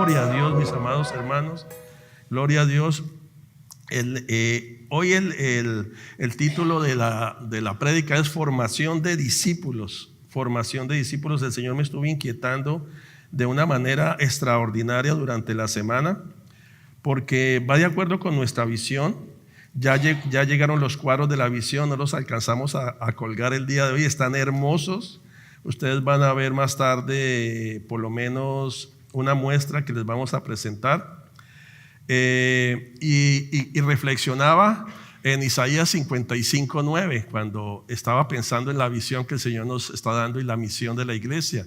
Gloria a Dios, mis amados hermanos. Gloria a Dios. Hoy el título de la prédica es Formación de Discípulos. Formación de discípulos. El Señor me estuvo inquietando de una manera extraordinaria durante la semana, porque va de acuerdo con nuestra visión. Ya llegaron los cuadros de la visión, no los alcanzamos a colgar el día de hoy, están hermosos. Ustedes van a ver más tarde por lo menos una muestra que les vamos a presentar. Y reflexionaba en Isaías 55:9 cuando estaba pensando en la visión que el Señor nos está dando y la misión de la iglesia.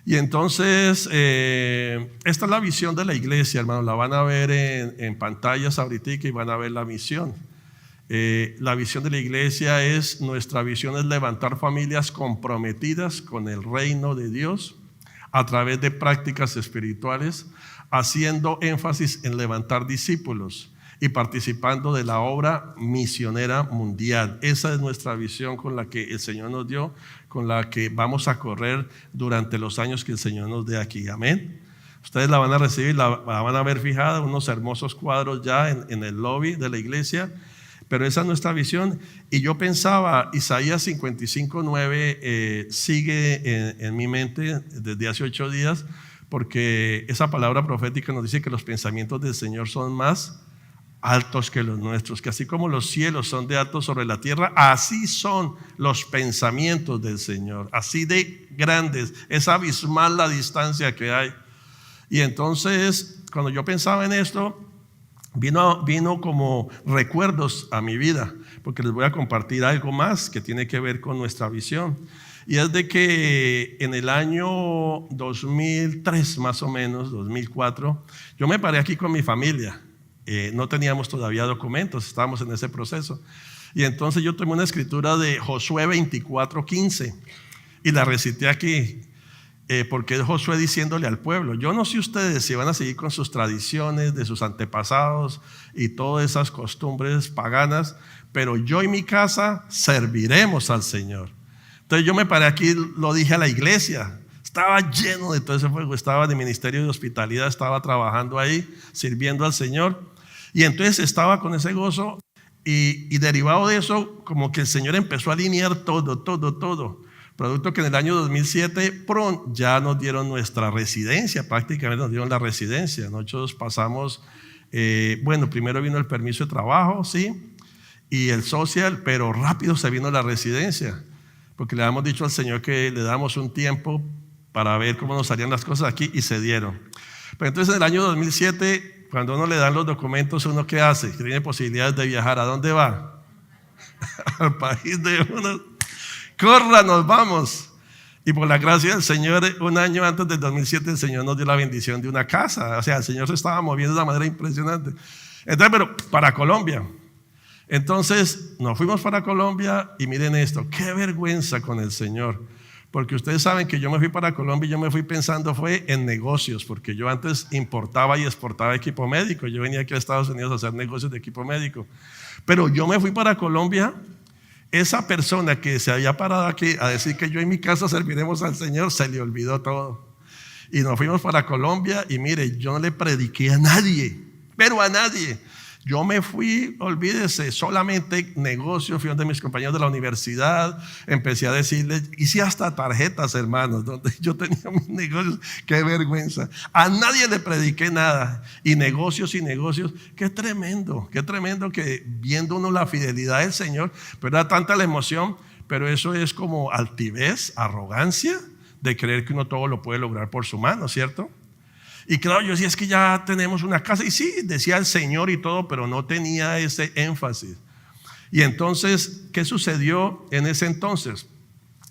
Y entonces esta es la visión de la iglesia, hermanos. La van a ver en pantallas ahorita y van a ver la misión. La visión de la iglesia nuestra visión es levantar familias comprometidas con el reino de Dios a través de prácticas espirituales, haciendo énfasis en levantar discípulos y participando de la obra misionera mundial. Esa es nuestra visión con la que el Señor nos dio, con la que vamos a correr durante los años que el Señor nos dé aquí. Amén. Ustedes la van a recibir, la van a ver fijada, unos hermosos cuadros ya en el lobby de la iglesia. Pero esa es nuestra visión. Y yo pensaba, Isaías 55:9 sigue en mi mente desde hace 8 días, porque esa palabra profética nos dice que los pensamientos del Señor son más altos que los nuestros, que así como los cielos son de alto sobre la tierra, así son los pensamientos del Señor, así de grandes, es abismal la distancia que hay. Y entonces, cuando yo pensaba en esto, vino como recuerdos a mi vida, porque les voy a compartir algo más que tiene que ver con nuestra visión. Y es de que en el año 2003 más o menos, 2004, yo me paré aquí con mi familia. No teníamos todavía documentos, estábamos en ese proceso. Y entonces yo tomé una escritura de Josué 24:15 y la recité aquí. Porque es Josué diciéndole al pueblo: yo no sé ustedes si van a seguir con sus tradiciones de sus antepasados y todas esas costumbres paganas, pero yo y mi casa serviremos al Señor. Entonces yo me paré aquí, lo dije a la iglesia, estaba lleno de todo ese fuego, estaba de ministerio de hospitalidad, estaba trabajando ahí, sirviendo al Señor, y entonces estaba con ese gozo, y derivado de eso, como que el Señor empezó a alinear todo. Producto que en el año 2007 ya nos dieron nuestra residencia, prácticamente nos dieron la residencia. Nosotros pasamos, primero vino el permiso de trabajo, sí, y el social, pero rápido se vino la residencia, porque le habíamos dicho al Señor que le damos un tiempo para ver cómo nos salían las cosas aquí, y se dieron. Pero entonces en el año 2007, cuando uno le dan los documentos, ¿uno qué hace? Que tiene posibilidades de viajar. ¿A dónde va? Al país de uno. Corra, nos vamos. Y por la gracia del Señor, un año antes del 2007 el Señor nos dio la bendición de una casa. O sea, el Señor se estaba moviendo de una manera impresionante. Entonces, pero para Colombia. Entonces nos fuimos para Colombia, y miren esto, qué vergüenza con el Señor, porque ustedes saben que yo me fui para Colombia y yo me fui pensando fue en negocios, porque yo antes importaba y exportaba equipo médico. Yo venía aquí a Estados Unidos a hacer negocios de equipo médico, pero yo me fui para Colombia. Esa persona que se había parado aquí a decir que yo en mi casa serviremos al Señor, se le olvidó todo. Y nos fuimos para Colombia, y mire, yo no le prediqué a nadie, pero a nadie. Yo me fui, olvídese, solamente negocios. Fui donde mis compañeros de la universidad, empecé a decirles, hice hasta tarjetas, hermanos, donde yo tenía mis negocios. Qué vergüenza. A nadie le prediqué nada. Y negocios. Qué tremendo que viendo uno la fidelidad del Señor, pero era tanta la emoción, pero eso es como altivez, arrogancia, de creer que uno todo lo puede lograr por su mano, ¿cierto? Y claro, yo decía, es que ya tenemos una casa. Y sí, decía el Señor y todo, pero no tenía ese énfasis. Y entonces, ¿qué sucedió en ese entonces?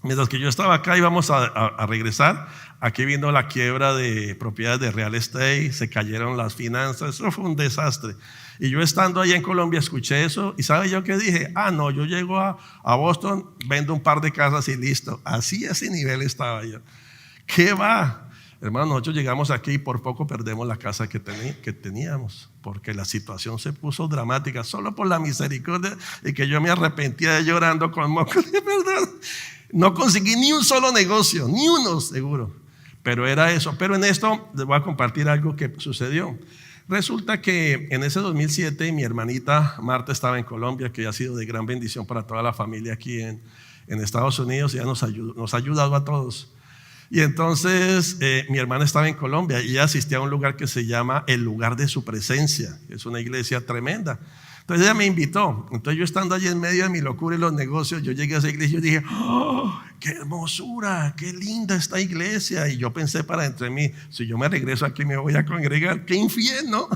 Mientras que yo estaba acá, íbamos a regresar. Aquí vino la quiebra de propiedades de real estate, se cayeron las finanzas, eso fue un desastre. Y yo estando allá en Colombia escuché eso, y ¿sabe yo qué dije? No, yo llego a Boston, vendo un par de casas y listo. Así a ese nivel estaba yo. ¿Qué va? Hermano, nosotros llegamos aquí y por poco perdemos la casa que teníamos, porque la situación se puso dramática, solo por la misericordia y que yo me arrepentía de llorando con mocos de perdón. No conseguí ni un solo negocio, ni uno seguro. Pero era eso. Pero en esto les voy a compartir algo que sucedió. Resulta que en ese 2007 mi hermanita Marta estaba en Colombia, que ha sido de gran bendición para toda la familia aquí en Estados Unidos. Ella nos ha ayudado a todos. Y entonces mi hermana estaba en Colombia y ella asistía a un lugar que se llama El Lugar de Su Presencia, que es una iglesia tremenda. Entonces ella me invitó. Entonces yo estando allí en medio de mi locura y los negocios, yo llegué a esa iglesia y dije, ¡oh, qué hermosura, qué linda esta iglesia! Y yo pensé para dentro de mí, si yo me regreso aquí me voy a congregar, ¡qué infierno!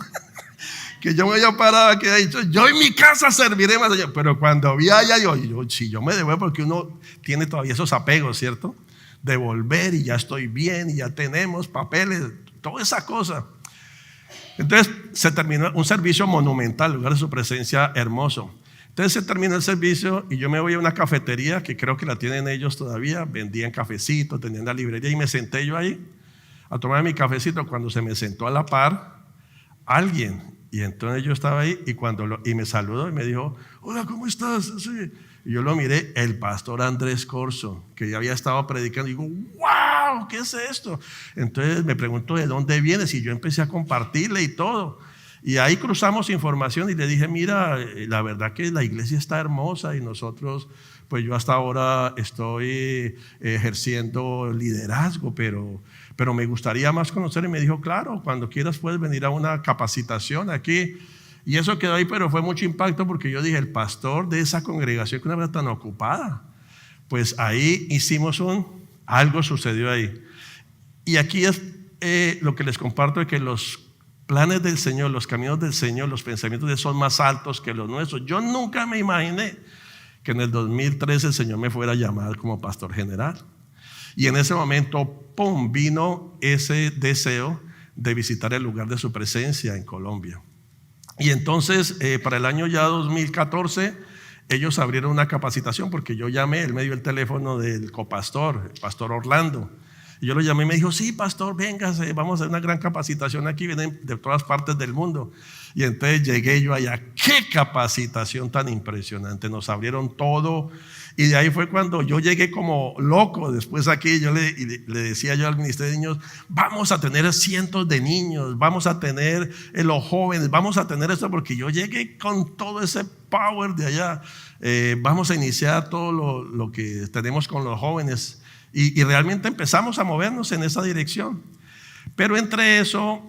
Que yo me había parado, que he dicho, yo en mi casa serviré más allá. Pero cuando vi allá, yo si yo me devuelvo, porque uno tiene todavía esos apegos, ¿cierto? De volver y ya estoy bien y ya tenemos papeles, toda esa cosa. Entonces se terminó un servicio monumental, Lugar de Su Presencia, hermoso. Entonces se terminó el servicio y yo me voy a una cafetería que creo que la tienen ellos todavía, vendían cafecito, tenían la librería y me senté yo ahí a tomar mi cafecito. Cuando se me sentó a la par alguien y entonces yo estaba ahí y me saludó y me dijo, hola, ¿cómo estás? Sí. Y yo lo miré, el pastor Andrés Corzo, que ya había estado predicando, y digo, wow, ¿qué es esto? Entonces me preguntó, ¿de dónde vienes? Y yo empecé a compartirle y todo. Y ahí cruzamos información y le dije, mira, la verdad que la iglesia está hermosa y nosotros, pues yo hasta ahora estoy ejerciendo liderazgo, pero me gustaría más conocer. Y me dijo, claro, cuando quieras puedes venir a una capacitación aquí. Y eso quedó ahí, pero fue mucho impacto porque yo dije, el pastor de esa congregación que una vez tan ocupada, pues ahí hicimos algo sucedió ahí. Y aquí es lo que les comparto, de que los planes del Señor, los caminos del Señor, los pensamientos de Él son más altos que los nuestros. Yo nunca me imaginé que en el 2013 el Señor me fuera a llamar como pastor general. Y en ese momento, ¡pum!, vino ese deseo de visitar el Lugar de Su Presencia en Colombia. Y entonces para el año ya 2014 ellos abrieron una capacitación, porque yo llamé, él me dio el teléfono del copastor, el pastor Orlando, y yo lo llamé y me dijo, sí, pastor, véngase, vamos a hacer una gran capacitación aquí, vienen de todas partes del mundo. Y entonces llegué yo allá, qué capacitación tan impresionante, nos abrieron todo. Y de ahí fue cuando yo llegué como loco. Después aquí yo le decía yo al ministerio de niños, vamos a tener cientos de niños, vamos a tener los jóvenes, vamos a tener esto, porque yo llegué con todo ese power de allá. Vamos a iniciar todo lo que tenemos con los jóvenes. Y realmente empezamos a movernos en esa dirección. Pero entre eso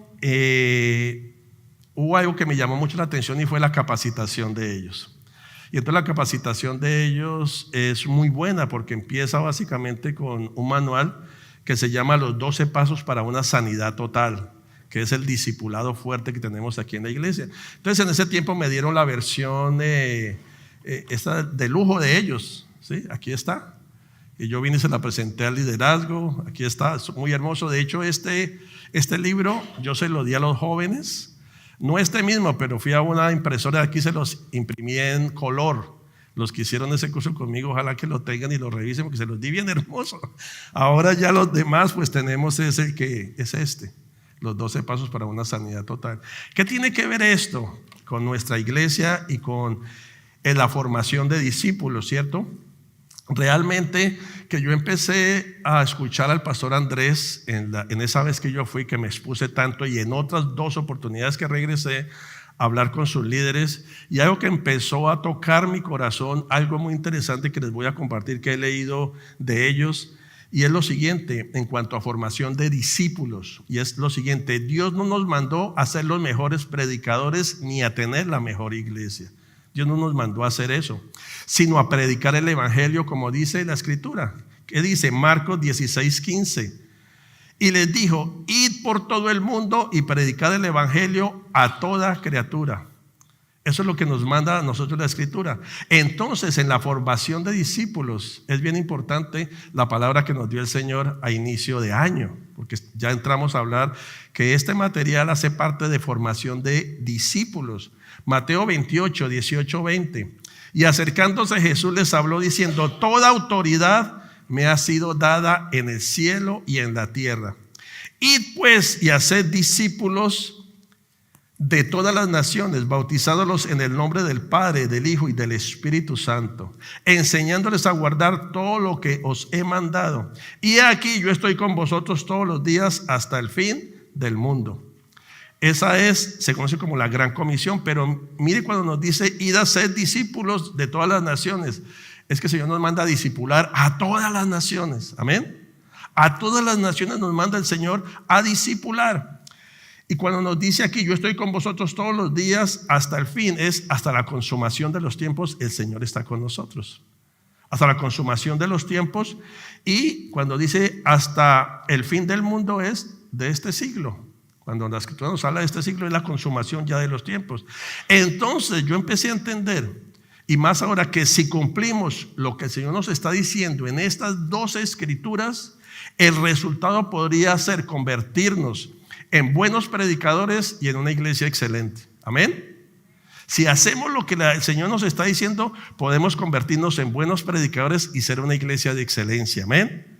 hubo algo que me llamó mucho la atención y fue la capacitación de ellos. Y entonces la capacitación de ellos es muy buena, porque empieza básicamente con un manual que se llama Los 12 Pasos para una Sanidad Total, que es el discipulado fuerte que tenemos aquí en la iglesia. Entonces en ese tiempo me dieron la versión esta de lujo de ellos, ¿sí? Aquí está. Y yo vine y se la presenté al liderazgo. Aquí está, es muy hermoso. De hecho este libro yo se lo di a los jóvenes. No este mismo, pero fui a una impresora de aquí, se los imprimí en color. Los que hicieron ese curso conmigo, ojalá que lo tengan y lo revisen, porque se los di bien hermoso. Ahora ya los demás, pues tenemos los 12 pasos para una sanidad total. ¿Qué tiene que ver esto con nuestra iglesia y con la formación de discípulos, cierto? Realmente que yo empecé a escuchar al pastor Andrés en esa vez que yo fui, que me expuse tanto, y en otras 2 oportunidades que regresé a hablar con sus líderes, y algo que empezó a tocar mi corazón, algo muy interesante que les voy a compartir, que he leído de ellos, y es lo siguiente en cuanto a formación de discípulos, y es lo siguiente: Dios no nos mandó a ser los mejores predicadores ni a tener la mejor iglesia. Dios no nos mandó a hacer eso, sino a predicar el evangelio, como dice la escritura. ¿Qué dice? Marcos 16:15. Y les dijo: id por todo el mundo y predicad el evangelio a toda criatura. Eso es lo que nos manda a nosotros la escritura. Entonces, en la formación de discípulos es bien importante la palabra que nos dio el Señor a inicio de año, porque ya entramos a hablar que este material hace parte de formación de discípulos. Mateo 28, 18, 20. Y acercándose Jesús les habló diciendo: toda autoridad me ha sido dada en el cielo y en la tierra. Id pues y haced discípulos de todas las naciones, bautizándolos en el nombre del Padre, del Hijo y del Espíritu Santo, enseñándoles a guardar todo lo que os he mandado. Y aquí yo estoy con vosotros todos los días hasta el fin del mundo. Esa se conoce como la gran comisión, pero mire cuando nos dice, id a ser discípulos de todas las naciones. Es que el Señor nos manda a discipular a todas las naciones, amén. A todas las naciones nos manda el Señor a discipular. Y cuando nos dice aquí, yo estoy con vosotros todos los días hasta el fin, es hasta la consumación de los tiempos, el Señor está con nosotros. Hasta la consumación de los tiempos. Y cuando dice hasta el fin del mundo es de este siglo. Cuando la Escritura nos habla de este siglo es la consumación ya de los tiempos. Entonces yo empecé a entender, y más ahora, que si cumplimos lo que el Señor nos está diciendo en estas 12 escrituras, el resultado podría ser convertirnos en buenos predicadores y en una iglesia excelente. Amén. Si hacemos lo que el Señor nos está diciendo, podemos convertirnos en buenos predicadores y ser una iglesia de excelencia. Amén.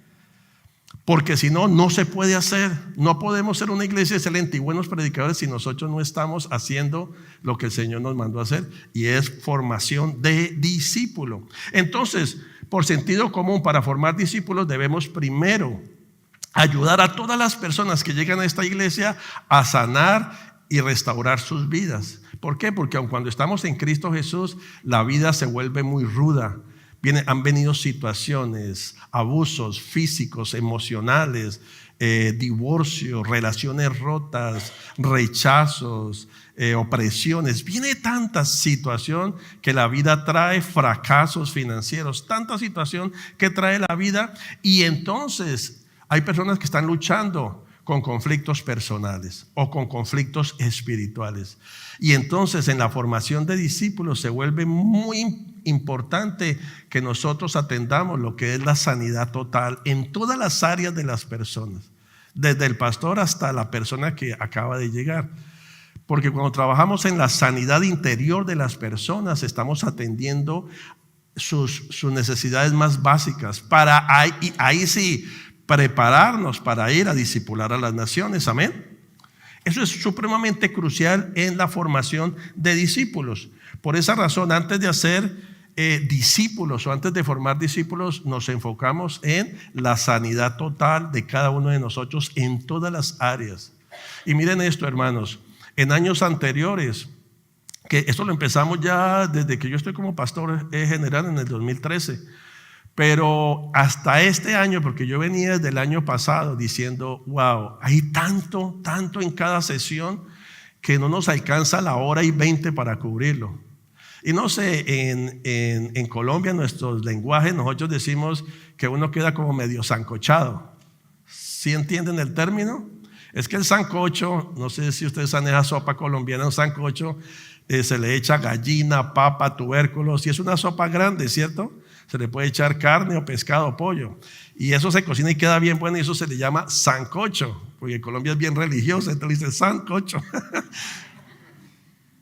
Porque si no, no se puede hacer. No podemos ser una iglesia excelente y buenos predicadores si nosotros no estamos haciendo lo que el Señor nos mandó a hacer, y es formación de discípulo. Entonces, por sentido común, para formar discípulos debemos primero ayudar a todas las personas que llegan a esta iglesia a sanar y restaurar sus vidas. ¿Por qué? Porque aun cuando estamos en Cristo Jesús, la vida se vuelve muy ruda. Han venido situaciones, abusos físicos, emocionales, divorcios, relaciones rotas, rechazos, opresiones. Viene tanta situación que la vida trae, fracasos financieros, tanta situación que trae la vida. Y entonces hay personas que están luchando con conflictos personales o con conflictos espirituales. Y entonces en la formación de discípulos se vuelve muy importante que nosotros atendamos lo que es la sanidad total en todas las áreas de las personas, desde el pastor hasta la persona que acaba de llegar. Porque cuando trabajamos en la sanidad interior de las personas, estamos atendiendo sus necesidades más básicas para ahí sí prepararnos para ir a discipular a las naciones. Amén. Eso es supremamente crucial en la formación de discípulos. Por esa razón, antes de hacer discípulos o antes de formar discípulos, nos enfocamos en la sanidad total de cada uno de nosotros en todas las áreas. Y miren esto, hermanos, en años anteriores, que esto lo empezamos ya desde que yo estoy como pastor general en el 2013, pero hasta este año, porque yo venía desde el año pasado diciendo, wow, hay tanto en cada sesión que no nos alcanza la hora y 20 para cubrirlo. Y no sé, en Colombia, en nuestros lenguajes, nosotros decimos que uno queda como medio sancochado. ¿Sí entienden el término? Es que el sancocho, no sé si ustedes saben esa sopa colombiana, un sancocho, se le echa gallina, papa, tubérculos, y es una sopa grande, ¿cierto? Se le puede echar carne o pescado o pollo, y eso se cocina y queda bien bueno, y eso se le llama sancocho, porque Colombia es bien religiosa, entonces dice sancocho.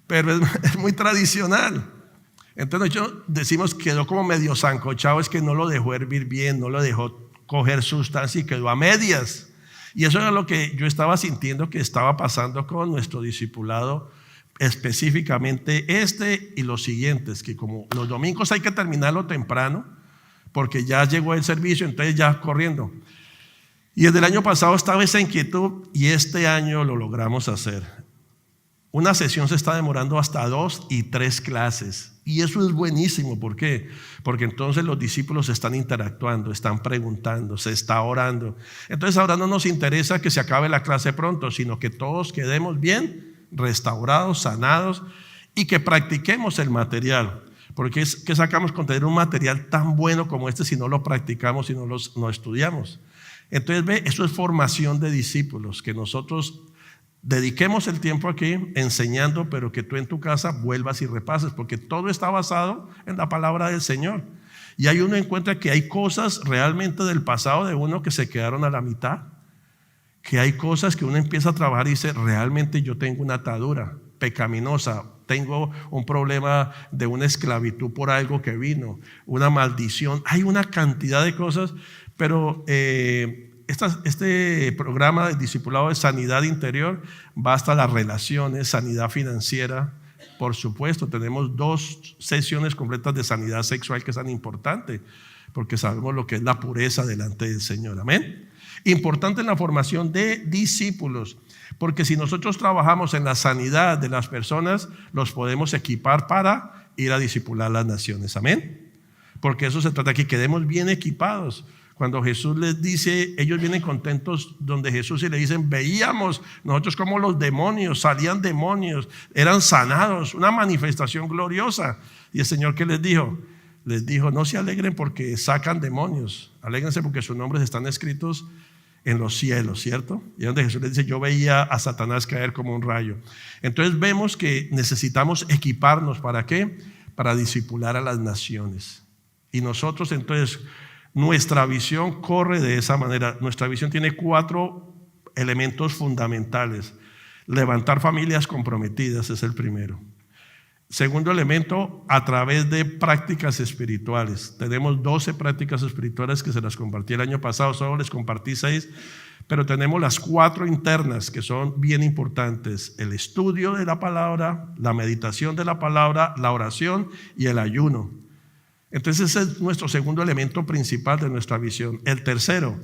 Pero es muy tradicional. Entonces nosotros decimos quedó como medio sancochado, es que no lo dejó hervir bien, no lo dejó coger sustancia y quedó a medias. Y eso era lo que yo estaba sintiendo que estaba pasando con nuestro discipulado, específicamente y los siguientes, que como los domingos hay que terminarlo temprano porque ya llegó el servicio, entonces ya corriendo. Y desde el año pasado estaba esa inquietud y este año lo logramos hacer. Una sesión se está demorando hasta 2 y 3 clases, y eso es buenísimo. ¿Por qué? Porque entonces los discípulos están interactuando, están preguntando, se está orando. Entonces ahora no nos interesa que se acabe la clase pronto, sino que todos quedemos bien restaurados, sanados, y que practiquemos el material. Porque ¿qué sacamos con tener un material tan bueno como este si no lo practicamos, si no lo estudiamos? Entonces eso es formación de discípulos, que nosotros dediquemos el tiempo aquí enseñando, pero que tú en tu casa vuelvas y repases, porque todo está basado en la palabra del Señor. Y ahí uno encuentra que hay cosas realmente del pasado de uno que se quedaron a la mitad, que hay cosas que uno empieza a trabajar y dice, realmente yo tengo una atadura pecaminosa, tengo un problema de una esclavitud por algo que vino, una maldición, hay una cantidad de cosas, pero este programa de discipulado de sanidad interior va hasta las relaciones, sanidad financiera. Por supuesto, tenemos 2 sesiones completas de sanidad sexual que es tan importante, porque sabemos lo que es la pureza delante del Señor. Amén. Importante en la formación de discípulos, porque si nosotros trabajamos en la sanidad de las personas, los podemos equipar para ir a discipular las naciones. Amén. Porque eso se trata, que quedemos bien equipados. Cuando Jesús les dice, ellos vienen contentos donde Jesús y le dicen, veíamos nosotros como los demonios, salían demonios, eran sanados, una manifestación gloriosa. Y el Señor, ¿qué les dijo? Les dijo, no se alegren porque sacan demonios, alégrense porque sus nombres están escritos en los cielos, ¿cierto? Y donde Jesús les dice, yo veía a Satanás caer como un rayo. Entonces vemos que necesitamos equiparnos, ¿para qué? Para discipular a las naciones. Y nosotros entonces, nuestra visión corre de esa manera. Nuestra visión tiene 4 elementos fundamentales. Levantar familias comprometidas es el primero. Segundo elemento, a través de prácticas espirituales. Tenemos 12 prácticas espirituales que se las compartí el año pasado, solo les compartí 6, pero tenemos las 4 internas que son bien importantes: el estudio de la palabra, la meditación de la palabra, la oración y el ayuno. Entonces ese es nuestro segundo elemento principal de nuestra visión. El tercero,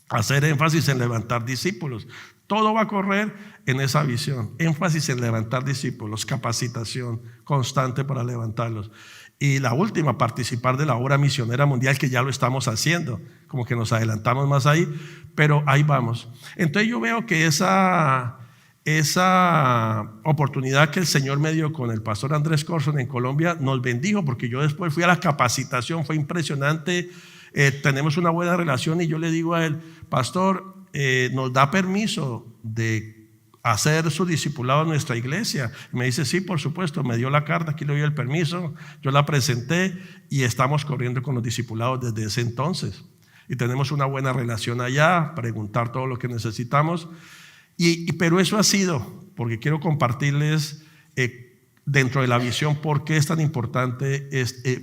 hacer énfasis en levantar discípulos. Todo va a correr en esa visión. Énfasis en levantar discípulos, capacitación constante para levantarlos. Y la última, participar de la obra misionera mundial, que ya lo estamos haciendo. Como que nos adelantamos más ahí, pero ahí vamos. Entonces yo veo que esa oportunidad que el Señor me dio con el pastor Andrés Corson en Colombia nos bendijo, porque yo después fui a la capacitación, fue impresionante. Tenemos una buena relación y yo le digo a él, pastor, nos da permiso de hacer su discipulado en nuestra iglesia. Y me dice, sí, por supuesto. Me dio la carta, aquí le doy el permiso, yo la presenté y estamos corriendo con los discipulados desde ese entonces. Y tenemos una buena relación allá, preguntar todo lo que necesitamos. Pero eso ha sido, porque quiero compartirles dentro de la visión por qué es tan importante,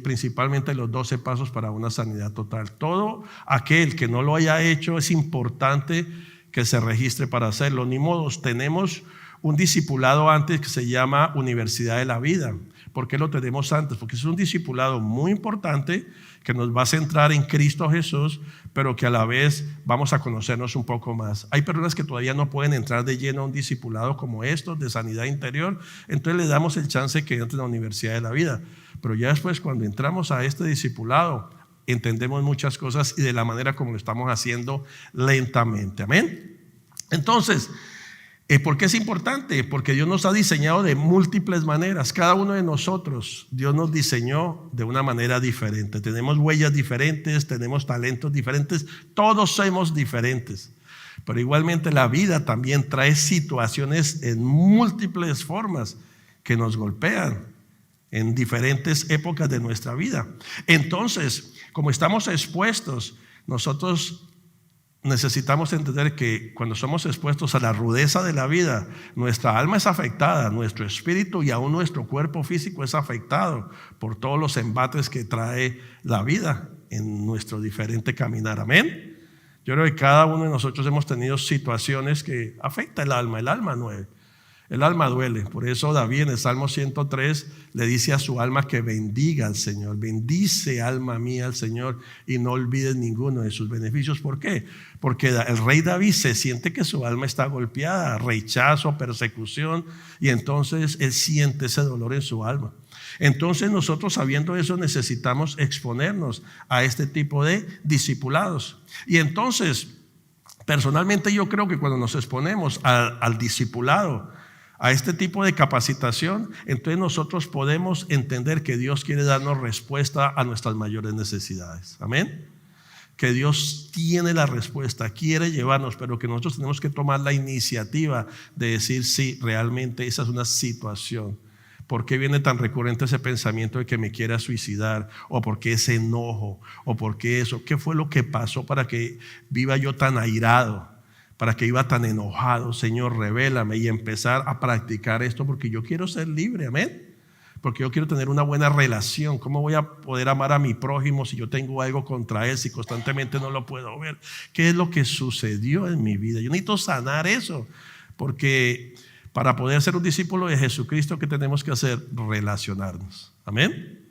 principalmente los 12 pasos para una sanidad total. Todo aquel que no lo haya hecho, es importante que se registre para hacerlo. Ni modos, tenemos un discipulado antes que se llama Universidad de la Vida. ¿Por qué lo tenemos antes? Porque es un discipulado muy importante que nos va a centrar en Cristo Jesús, pero que a la vez vamos a conocernos un poco más. Hay personas que todavía no pueden entrar de lleno a un discipulado como estos de sanidad interior, entonces le damos el chance que entre a la Universidad de la Vida. Pero ya después, cuando entramos a este discipulado, entendemos muchas cosas y de la manera como lo estamos haciendo lentamente. Amén. Entonces, ¿por qué es importante? Porque Dios nos ha diseñado de múltiples maneras. Cada uno de nosotros, Dios nos diseñó de una manera diferente. Tenemos huellas diferentes, tenemos talentos diferentes, todos somos diferentes. Pero igualmente la vida también trae situaciones en múltiples formas que nos golpean en diferentes épocas de nuestra vida. Entonces, como estamos expuestos, nosotros necesitamos entender que cuando somos expuestos a la rudeza de la vida, nuestra alma es afectada, nuestro espíritu y aún nuestro cuerpo físico es afectado por todos los embates que trae la vida en nuestro diferente caminar. Amén. Yo creo que cada uno de nosotros hemos tenido situaciones que afectan el alma nueve. El alma duele. Por eso David en el Salmo 103 le dice a su alma que bendiga al Señor. Bendice, alma mía, al Señor, y no olvides ninguno de sus beneficios. ¿Por qué? Porque el rey David se siente que su alma está golpeada, rechazo, persecución, y entonces él siente ese dolor en su alma. Entonces nosotros, sabiendo eso, necesitamos exponernos a este tipo de discipulados. Y entonces, personalmente yo creo que cuando nos exponemos al discipulado, a este tipo de capacitación, entonces nosotros podemos entender que Dios quiere darnos respuesta a nuestras mayores necesidades. Amén. Que Dios tiene la respuesta, quiere llevarnos, pero que nosotros tenemos que tomar la iniciativa de decir, sí, realmente esa es una situación. ¿Por qué viene tan recurrente ese pensamiento de que me quiera suicidar? ¿O por qué ese enojo? ¿O por qué eso? ¿Qué fue lo que pasó para que viva yo tan airado? ¿Para que iba tan enojado? Señor, revélame, y empezar a practicar esto, porque yo quiero ser libre. Amén. porque yo quiero tener una buena relación. ¿Cómo voy a poder amar a mi prójimo si yo tengo algo contra él, si constantemente no lo puedo ver? ¿Qué es lo que sucedió en mi vida? Yo necesito sanar eso, porque para poder ser un discípulo de Jesucristo, ¿qué tenemos que hacer? Relacionarnos. Amén.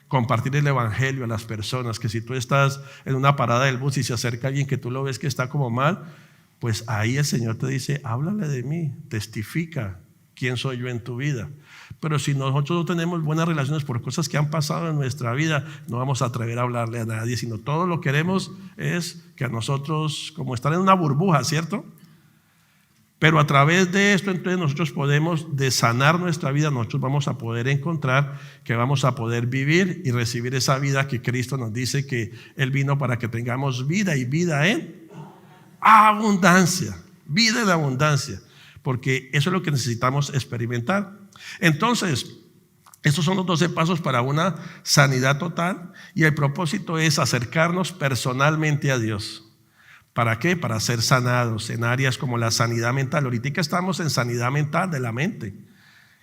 Compartir el evangelio a las personas, que si tú estás en una parada del bus y se acerca alguien que tú lo ves que está como mal, pues ahí el Señor te dice, háblale de mí, testifica quién soy yo en tu vida. Pero si nosotros no tenemos buenas relaciones por cosas que han pasado en nuestra vida, no vamos a atrever a hablarle a nadie, sino todo lo que queremos es que a nosotros, como estar en una burbuja, ¿cierto? Pero a través de esto, entonces nosotros podemos de sanar nuestra vida, nosotros vamos a poder encontrar que vamos a poder vivir y recibir esa vida que Cristo nos dice que Él vino para que tengamos vida y vida en abundancia, vida en abundancia, porque eso es lo que necesitamos experimentar. Entonces, estos son los 12 pasos para una sanidad total, y el propósito es acercarnos personalmente a Dios. ¿Para qué? Para ser sanados en áreas como la sanidad mental. Ahorita estamos en sanidad mental de la mente.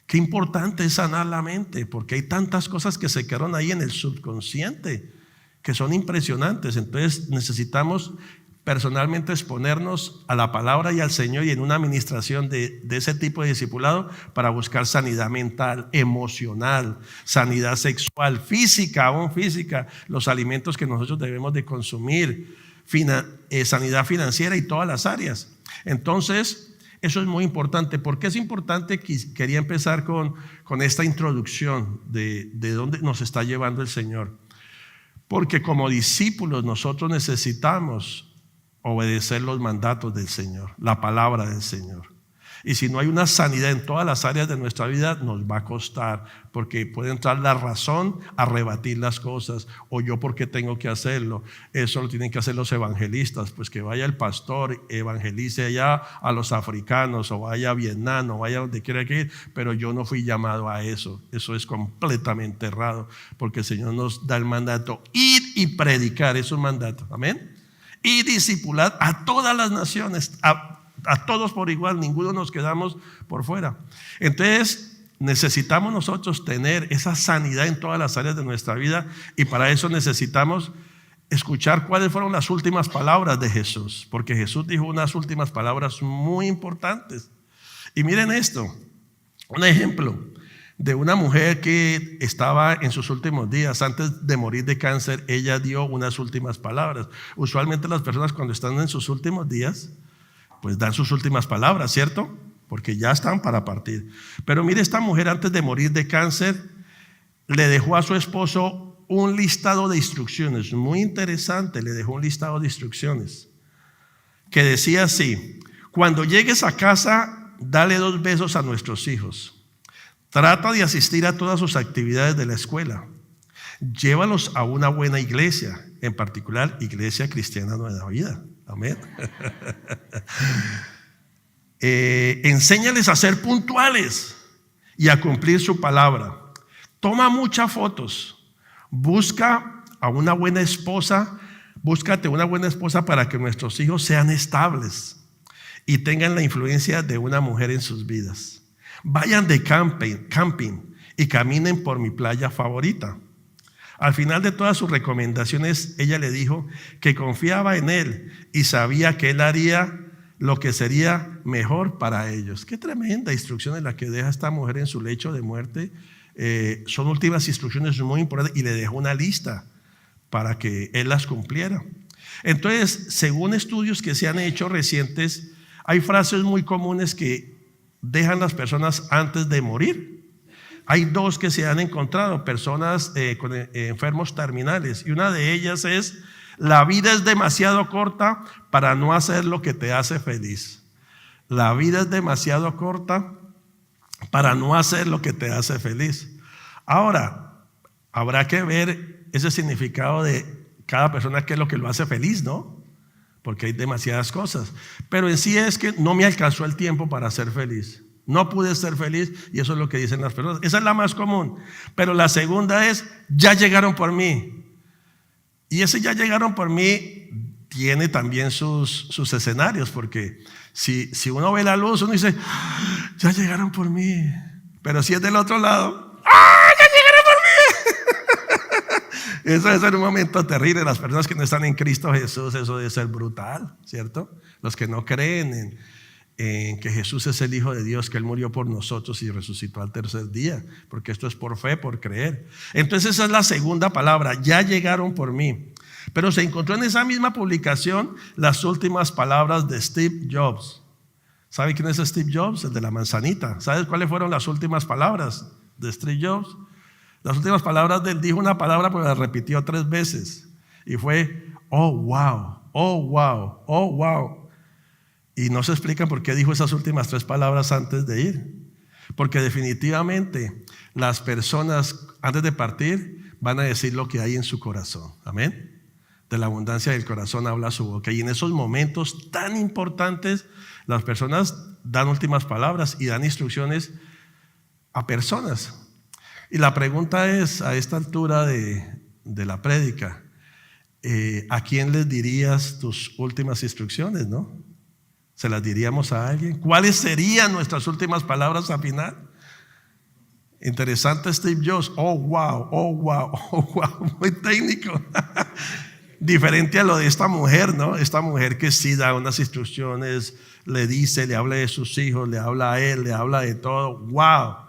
Qué importante es sanar la mente, porque hay tantas cosas que se quedaron ahí en el subconsciente que son impresionantes. Entonces necesitamos personalmente exponernos a la palabra y al Señor, y en una administración de ese tipo de discipulado, para buscar sanidad mental, emocional, sanidad sexual, física, aún física, los alimentos que nosotros debemos de consumir, sanidad financiera y todas las áreas. Entonces, eso es muy importante. ¿Por qué es importante? Quería empezar con esta introducción de dónde nos está llevando el Señor. Porque como discípulos nosotros necesitamos obedecer los mandatos del Señor, la palabra del Señor. Y si no hay una sanidad en todas las áreas de nuestra vida, nos va a costar, porque puede entrar la razón a rebatir las cosas, o yo porque tengo que hacerlo. Eso lo tienen que hacer los evangelistas, pues que vaya el pastor, evangelice allá a los africanos, o vaya a Vietnam, o vaya donde quiera que ir, pero yo no fui llamado a eso. Eso es completamente errado, porque el Señor nos da el mandato, ir y predicar, es un mandato, amén. Y discipular a todas las naciones, a todos por igual, ninguno nos quedamos por fuera. Entonces necesitamos nosotros tener esa sanidad en todas las áreas de nuestra vida, y para eso necesitamos escuchar cuáles fueron las últimas palabras de Jesús, porque Jesús dijo unas últimas palabras muy importantes. Y miren esto, un ejemplo de una mujer que estaba en sus últimos días, antes de morir de cáncer. Ella dio unas últimas palabras. Usualmente las personas cuando están en sus últimos días, pues dan sus últimas palabras, ¿cierto? Porque ya están para partir. Pero mire, esta mujer antes de morir de cáncer le dejó a su esposo un listado de instrucciones, muy interesante. Le dejó un listado de instrucciones que decía así: cuando llegues a casa, dale 2 besos a nuestros hijos. Trata de asistir a todas sus actividades de la escuela. Llévalos a una buena iglesia, en particular Iglesia Cristiana Nueva Vida. Amén. Enséñales a ser puntuales y a cumplir su palabra. Toma muchas fotos. Busca a una buena esposa. Búscate una buena esposa para que nuestros hijos sean estables y tengan la influencia de una mujer en sus vidas. Vayan de camping y caminen por mi playa favorita. Al final de todas sus recomendaciones, ella le dijo que confiaba en él y sabía que él haría lo que sería mejor para ellos. Qué tremenda instrucción es la que deja esta mujer en su lecho de muerte. Son últimas instrucciones muy importantes, y le dejó una lista para que él las cumpliera. Entonces, según estudios que se han hecho recientes, hay frases muy comunes que dejan las personas antes de morir. Hay 2 que se han encontrado, personas con enfermos terminales, y una de ellas es: la vida es demasiado corta para no hacer lo que te hace feliz. La vida es demasiado corta para no hacer lo que te hace feliz. Ahora, habrá que ver ese significado de cada persona, qué es lo que lo hace feliz, ¿no? Porque hay demasiadas cosas. Pero en sí es que no me alcanzó el tiempo para ser feliz. No pude ser feliz, y eso es lo que dicen las personas. Esa es la más común. Pero la segunda es: ya llegaron por mí. Y ese ya llegaron por mí tiene también sus escenarios, porque si uno ve la luz, uno dice: ya llegaron por mí. Pero si es del otro lado, ya Eso debe ser un momento terrible. Las personas que no están en Cristo Jesús, eso debe ser brutal, ¿cierto? Los que no creen en que Jesús es el Hijo de Dios, que Él murió por nosotros y resucitó al tercer día, porque esto es por fe, por creer. Entonces esa es la segunda palabra, ya llegaron por mí. Pero se encontró en esa misma publicación las últimas palabras de Steve Jobs. ¿Sabe quién es Steve Jobs? El de la manzanita. ¿Sabes cuáles fueron las últimas palabras de Steve Jobs? Las últimas palabras de él, dijo una palabra, pero la repitió 3 veces. Y fue, oh wow, oh wow, oh wow. Y no se explica por qué dijo esas últimas 3 palabras antes de ir. Porque definitivamente las personas antes de partir van a decir lo que hay en su corazón. Amén. De la abundancia del corazón habla su boca. Y en esos momentos tan importantes, las personas dan últimas palabras y dan instrucciones a personas. Y la pregunta es, a esta altura de la prédica, ¿a quién les dirías tus últimas instrucciones, no? ¿Se las diríamos a alguien? ¿Cuáles serían nuestras últimas palabras al final? Interesante Steve Jobs. Oh wow, oh wow, oh wow. Muy técnico. Diferente a lo de esta mujer, ¿no? Esta mujer que sí da unas instrucciones, le dice, le habla de sus hijos, le habla a él, le habla de todo. Wow.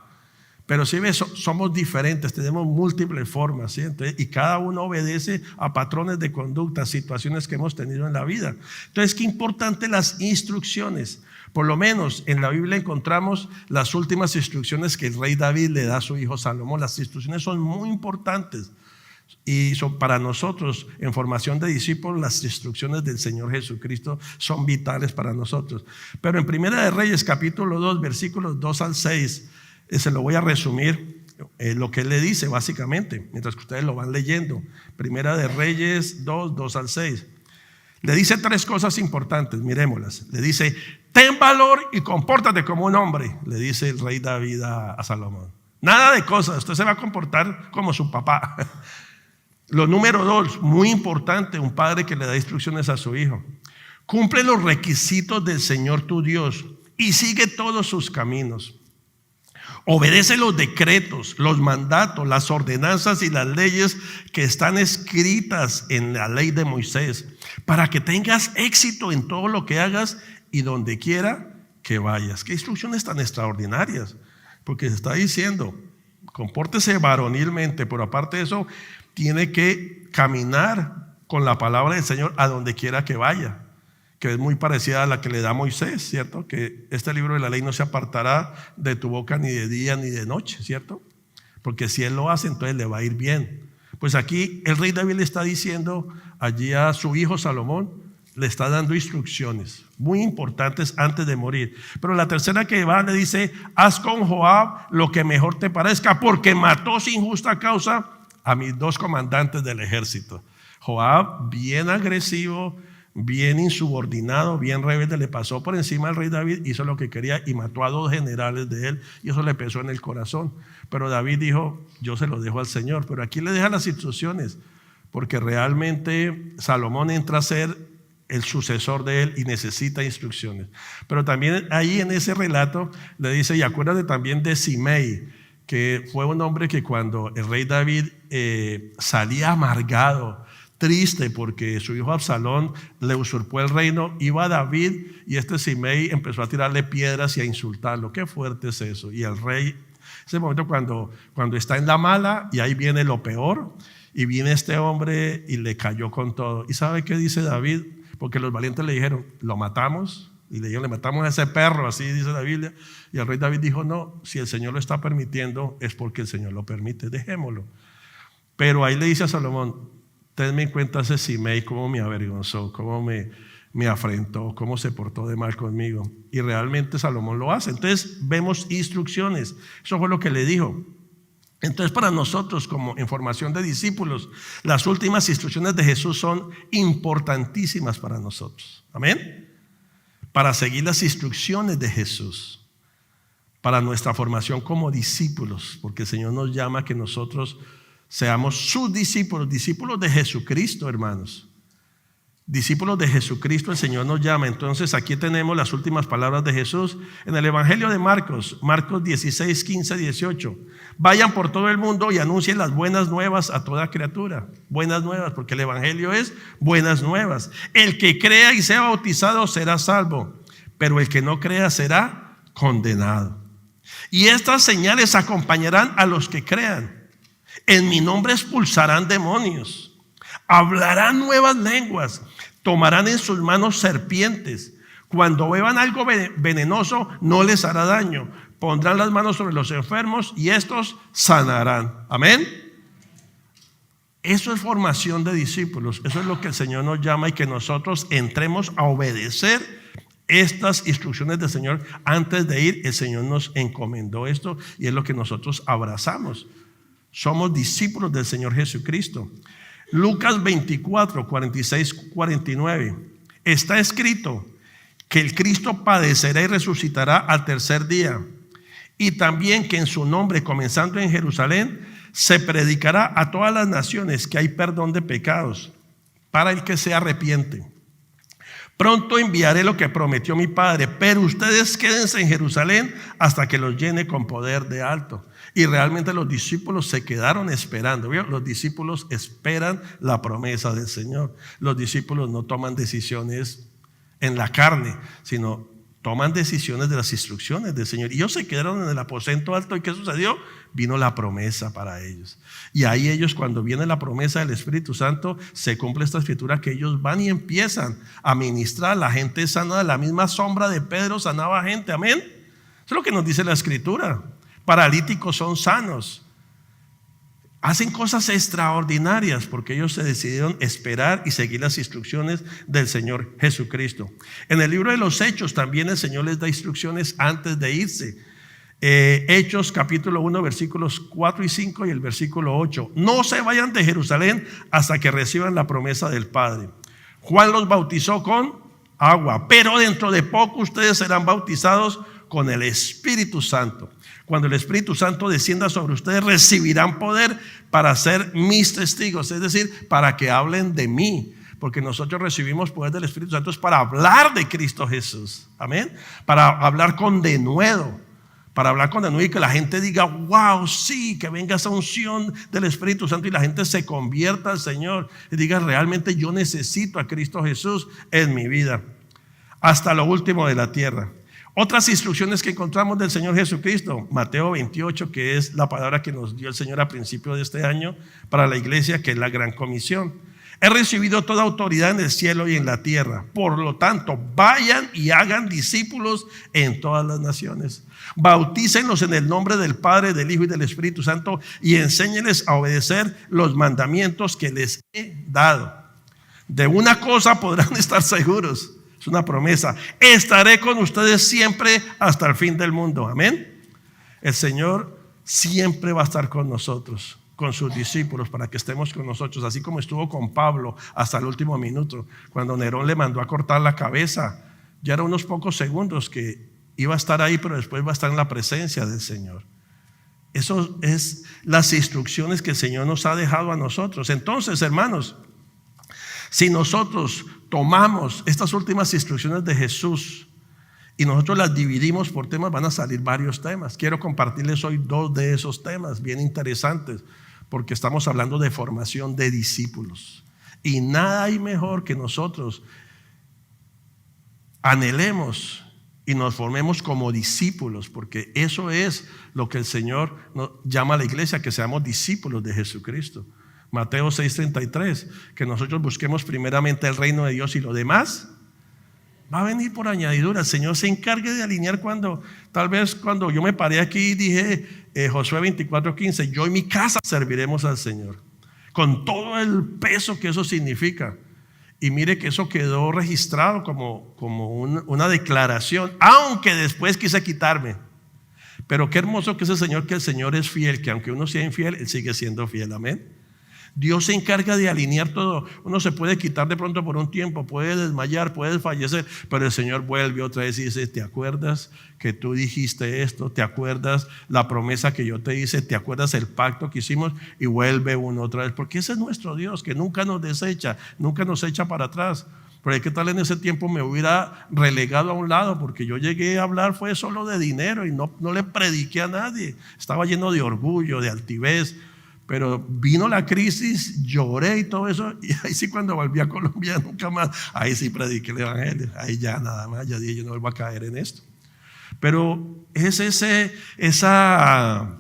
Pero si ves, somos diferentes, tenemos múltiples formas, ¿sí? Entonces, y cada uno obedece a patrones de conducta, situaciones que hemos tenido en la vida. Entonces, qué importante las instrucciones. Por lo menos en la Biblia encontramos las últimas instrucciones que el rey David le da a su hijo Salomón. Las instrucciones son muy importantes y son para nosotros en formación de discípulos. Las instrucciones del Señor Jesucristo son vitales para nosotros. Pero en Primera de Reyes capítulo 2 versículos 2 al 6 se lo voy a resumir lo que él le dice básicamente mientras que ustedes lo van leyendo. Primera de Reyes 2 al 6 le dice 3 cosas importantes, miremoslas. Le dice: ten valor y compórtate como un hombre, le dice el rey David a Salomón. Nada de cosas, usted se va a comportar como su papá. Lo número 2, muy importante, un padre que le da instrucciones a su hijo: cumple los requisitos del Señor tu Dios y sigue todos sus caminos. Obedece los decretos, los mandatos, las ordenanzas y las leyes que están escritas en la ley de Moisés, para que tengas éxito en todo lo que hagas y donde quiera que vayas. Qué instrucciones tan extraordinarias, porque se está diciendo, compórtese varonilmente, pero aparte de eso, tiene que caminar con la palabra del Señor a donde quiera que vaya, que es muy parecida a la que le da Moisés, ¿cierto? Que este libro de la ley no se apartará de tu boca ni de día ni de noche, ¿cierto? Porque si él lo hace, entonces le va a ir bien. Pues aquí el rey David le está diciendo allí a su hijo Salomón, le está dando instrucciones muy importantes antes de morir. Pero la tercera que va le dice: haz con Joab lo que mejor te parezca, porque mató sin justa causa a mis 2 comandantes del ejército. Joab, bien agresivo, bien insubordinado, bien rebelde, le pasó por encima al rey David, hizo lo que quería y mató a 2 generales de él, y eso le pesó en el corazón. Pero David dijo: yo se lo dejo al Señor. Pero aquí le deja las instrucciones, porque realmente Salomón entra a ser el sucesor de él y necesita instrucciones. Pero también ahí en ese relato le dice: y acuérdate también de Simei, que fue un hombre que cuando el rey David salía amargado, triste porque su hijo Absalón le usurpó el reino, iba a David y este Simei empezó a tirarle piedras y a insultarlo. Qué fuerte es eso. Y el rey, ese momento cuando está en la mala y ahí viene lo peor, y viene este hombre y le cayó con todo. ¿Y sabe qué dice David? Porque los valientes le dijeron: lo matamos. Y le dijeron: le matamos a ese perro, así dice la Biblia. Y el rey David dijo: no, si el Señor lo está permitiendo es porque el Señor lo permite, dejémoslo. Pero ahí le dice a Salomón: tenme en cuenta ese Simei, cómo me avergonzó, cómo me afrentó, cómo se portó de mal conmigo. Y realmente Salomón lo hace. Entonces vemos instrucciones. Eso fue lo que le dijo. Entonces para nosotros, como en formación de discípulos, las últimas instrucciones de Jesús son importantísimas para nosotros. Amén. Para seguir las instrucciones de Jesús, para nuestra formación como discípulos, porque el Señor nos llama a que nosotros seamos sus discípulos, discípulos de Jesucristo, hermanos. Discípulos de Jesucristo, el Señor nos llama. Entonces aquí tenemos las últimas palabras de Jesús en el Evangelio de Marcos, Marcos 16, 15, 18. Vayan por todo el mundo y anuncien las buenas nuevas a toda criatura. Buenas nuevas, porque el Evangelio es buenas nuevas. El que crea y sea bautizado será salvo, pero el que no crea será condenado. Y estas señales acompañarán a los que crean. En mi nombre expulsarán demonios, hablarán nuevas lenguas, tomarán en sus manos serpientes. Cuando beban algo venenoso no les hará daño. Pondrán las manos sobre los enfermos y estos sanarán. Amén. Eso es formación de discípulos. Eso es lo que el Señor nos llama, y que nosotros entremos a obedecer estas instrucciones del Señor. Antes de ir, el Señor nos encomendó esto y es lo que nosotros abrazamos. Somos discípulos del Señor Jesucristo. Lucas 24, 46, 49. Está escrito que el Cristo padecerá y resucitará al tercer día, y también que en su nombre, comenzando en Jerusalén, se predicará a todas las naciones que hay perdón de pecados para el que se arrepiente. Pronto enviaré lo que prometió mi Padre, pero ustedes quédense en Jerusalén hasta que los llene con poder de alto. Y realmente los discípulos se quedaron esperando. ¿Vio? Los discípulos esperan la promesa del Señor. Los discípulos no toman decisiones en la carne, sino toman decisiones de las instrucciones del Señor. Y ellos se quedaron en el aposento alto. ¿Y qué sucedió? Vino la promesa para ellos. Y ahí ellos, cuando viene la promesa del Espíritu Santo, se cumple esta escritura que ellos van y empiezan a ministrar. La gente sana, de la misma sombra de Pedro sanaba gente. Amén. Eso es lo que nos dice la escritura. Paralíticos son sanos. Hacen cosas extraordinarias porque ellos se decidieron esperar y seguir las instrucciones del Señor Jesucristo. En el libro de los Hechos también el Señor les da instrucciones antes de irse. Hechos capítulo 1 versículos 4 y 5 y el versículo 8. No se vayan de Jerusalén hasta que reciban la promesa del Padre. Juan los bautizó con agua, pero dentro de poco ustedes serán bautizados con el Espíritu Santo. Cuando el Espíritu Santo descienda sobre ustedes, recibirán poder para ser mis testigos, es decir, para que hablen de mí, porque nosotros recibimos poder del Espíritu Santo es para hablar de Cristo Jesús. Amén. Para hablar con denuedo, y que la gente diga, wow, sí, que venga esa unción del Espíritu Santo y la gente se convierta al Señor y diga, realmente yo necesito a Cristo Jesús en mi vida, hasta lo último de la tierra. Otras instrucciones que encontramos del Señor Jesucristo, Mateo 28, que es la palabra que nos dio el Señor a principio de este año para la iglesia, que es la gran comisión. He recibido toda autoridad en el cielo y en la tierra. Por lo tanto, vayan y hagan discípulos en todas las naciones. Bautícenlos en el nombre del Padre, del Hijo y del Espíritu Santo y enséñenles a obedecer los mandamientos que les he dado. De una cosa podrán estar seguros. Es una promesa. Estaré con ustedes siempre hasta el fin del mundo. Amén. El Señor siempre va a estar con nosotros, con sus discípulos, para que estemos con nosotros, así como estuvo con Pablo hasta el último minuto. Cuando Nerón le mandó a cortar la cabeza, ya eran unos pocos segundos que iba a estar ahí, pero después va a estar en la presencia del Señor. Eso es las instrucciones que el Señor nos ha dejado a nosotros. Entonces, hermanos, si nosotros tomamos estas últimas instrucciones de Jesús y nosotros las dividimos por temas, van a salir varios temas. Quiero compartirles hoy 2 de esos temas bien interesantes, porque estamos hablando de formación de discípulos. Y nada hay mejor que nosotros anhelemos y nos formemos como discípulos, porque eso es lo que el Señor nos llama a la iglesia, que seamos discípulos de Jesucristo. Mateo 6:33, que nosotros busquemos primeramente el reino de Dios y lo demás va a venir por añadidura. El Señor se encargue de alinear. Tal vez cuando yo me paré aquí y dije Josué 24:15, yo y mi casa serviremos al Señor, con todo el peso que eso significa. Y mire que eso quedó registrado como una declaración, aunque después quise quitarme. Pero qué hermoso que es el Señor, que el Señor es fiel, que aunque uno sea infiel, Él sigue siendo fiel. Amén. Dios se encarga de alinear todo. Uno se puede quitar de pronto por un tiempo, puede desmayar, puede fallecer, pero el Señor vuelve otra vez y dice: ¿te acuerdas que tú dijiste esto? ¿Te acuerdas la promesa que yo te hice? ¿Te acuerdas el pacto que hicimos? Y vuelve uno otra vez, porque ese es nuestro Dios, que nunca nos desecha, nunca nos echa para atrás. Pero ¿qué tal en ese tiempo me hubiera relegado a un lado? Porque yo llegué a hablar fue solo de dinero y no le prediqué a nadie. Estaba lleno de orgullo, de altivez. Pero vino la crisis, lloré y todo eso, y ahí sí, cuando volví a Colombia nunca más, ahí sí prediqué el evangelio, ahí ya nada más, ya dije: yo no vuelvo a caer en esto. Pero es esa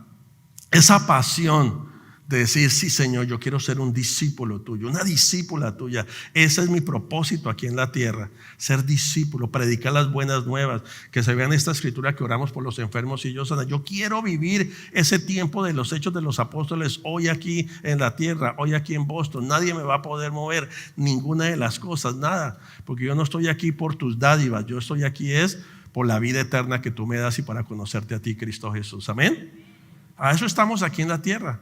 pasión de decir: sí, Señor, yo quiero ser un discípulo tuyo, una discípula tuya. Ese es mi propósito aquí en la tierra, ser discípulo, predicar las buenas nuevas, que se vea en esta escritura que oramos por los enfermos y yo sana. Yo quiero vivir ese tiempo de los Hechos de los Apóstoles hoy aquí en la tierra, hoy aquí en Boston. Nadie me va a poder mover ninguna de las cosas, nada, porque yo no estoy aquí por tus dádivas, yo estoy aquí es por la vida eterna que tú me das y para conocerte a ti, Cristo Jesús. Amén. A eso estamos aquí en la tierra,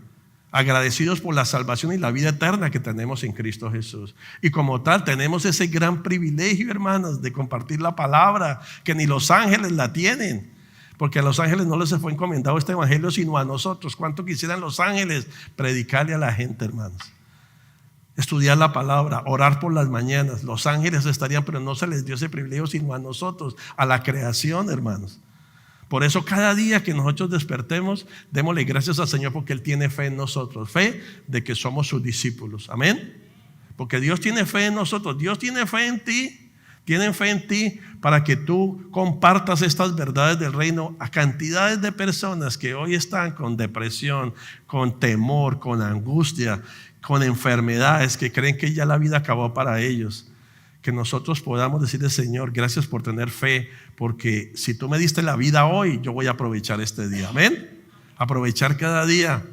agradecidos por la salvación y la vida eterna que tenemos en Cristo Jesús. Y como tal tenemos ese gran privilegio, hermanos, de compartir la palabra, que ni los ángeles la tienen, porque a los ángeles no les fue encomendado este evangelio sino a nosotros. ¿Cuánto quisieran los ángeles predicarle a la gente, hermanos? Estudiar la palabra, orar por las mañanas. Los ángeles estarían, pero no se les dio ese privilegio sino a nosotros, a la creación, hermanos. Por eso cada día que nosotros despertemos, démosle gracias al Señor, porque Él tiene fe en nosotros, fe de que somos sus discípulos. Amén. Porque Dios tiene fe en nosotros, Dios tiene fe en ti, tienen fe en ti para que tú compartas estas verdades del reino a cantidades de personas que hoy están con depresión, con temor, con angustia, con enfermedades, que creen que ya la vida acabó para ellos. Que nosotros podamos decirle: Señor, gracias por tener fe, porque si tú me diste la vida hoy, yo voy a aprovechar este día. Amén. Aprovechar cada día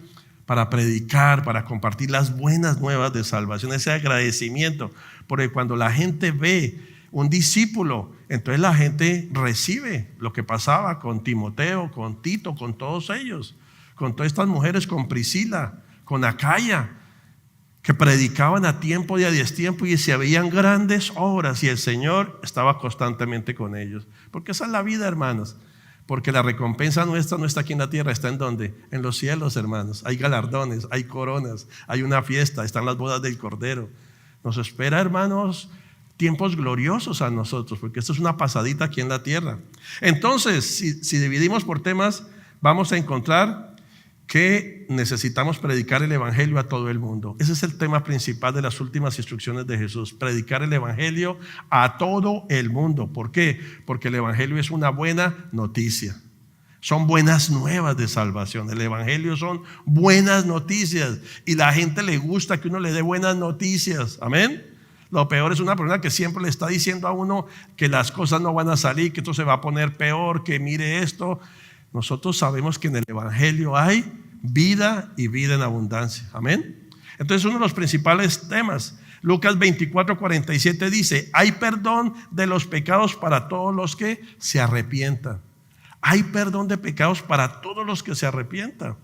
para predicar, para compartir las buenas nuevas de salvación, ese agradecimiento, porque cuando la gente ve un discípulo, entonces la gente recibe lo que pasaba con Timoteo, con Tito, con todos ellos, con todas estas mujeres, con Priscila, con Acaya, que predicaban a tiempo y a destiempo y se veían grandes obras, y el Señor estaba constantemente con ellos. Porque esa es la vida, hermanos. Porque la recompensa nuestra no está aquí en la tierra, está en ¿dónde? En los cielos, hermanos. Hay galardones, hay coronas, hay una fiesta, están las bodas del Cordero. Nos espera, hermanos, tiempos gloriosos a nosotros, porque esto es una pasadita aquí en la tierra. Entonces, si dividimos por temas, vamos a encontrar que necesitamos predicar el evangelio a todo el mundo. Ese es el tema principal de las últimas instrucciones de Jesús: predicar el evangelio a todo el mundo. ¿Por qué? Porque el evangelio es una buena noticia. Son buenas nuevas de salvación. El evangelio son buenas noticias, y la gente le gusta que uno le dé buenas noticias. Amén. Lo peor es una persona que siempre le está diciendo a uno que las cosas no van a salir, que esto se va a poner peor, que mire esto. Nosotros sabemos que en el evangelio hay vida y vida en abundancia. Amén. Entonces, uno de los principales temas, Lucas 24:47 dice: hay perdón de los pecados para todos los que se arrepientan. Hay perdón de pecados para todos los que se arrepientan.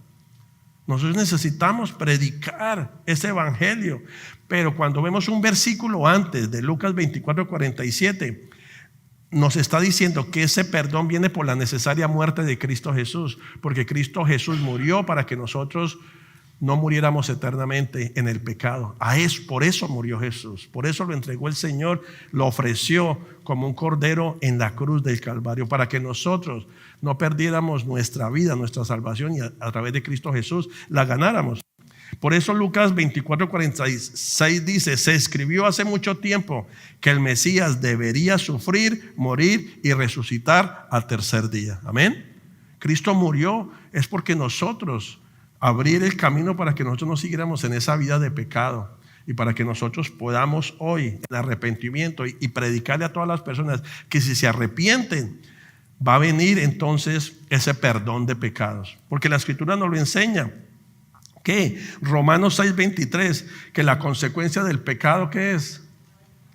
Nosotros necesitamos predicar ese evangelio. Pero cuando vemos un versículo antes de Lucas 24:47, nos está diciendo que ese perdón viene por la necesaria muerte de Cristo Jesús, porque Cristo Jesús murió para que nosotros no muriéramos eternamente en el pecado. Por eso murió Jesús, por eso lo entregó el Señor, lo ofreció como un cordero en la cruz del Calvario, para que nosotros no perdiéramos nuestra vida, nuestra salvación, y a través de Cristo Jesús la ganáramos. Por eso Lucas 24:46 dice: se escribió hace mucho tiempo que el Mesías debería sufrir, morir y resucitar al tercer día. Amén. Cristo murió es porque nosotros, abrir el camino para que nosotros no siguiéramos en esa vida de pecado, y para que nosotros podamos hoy en arrepentimiento y predicarle a todas las personas que si se arrepienten va a venir entonces ese perdón de pecados, porque la Escritura nos lo enseña. ¿Qué? Romanos 6:23, que la consecuencia del pecado, ¿qué es?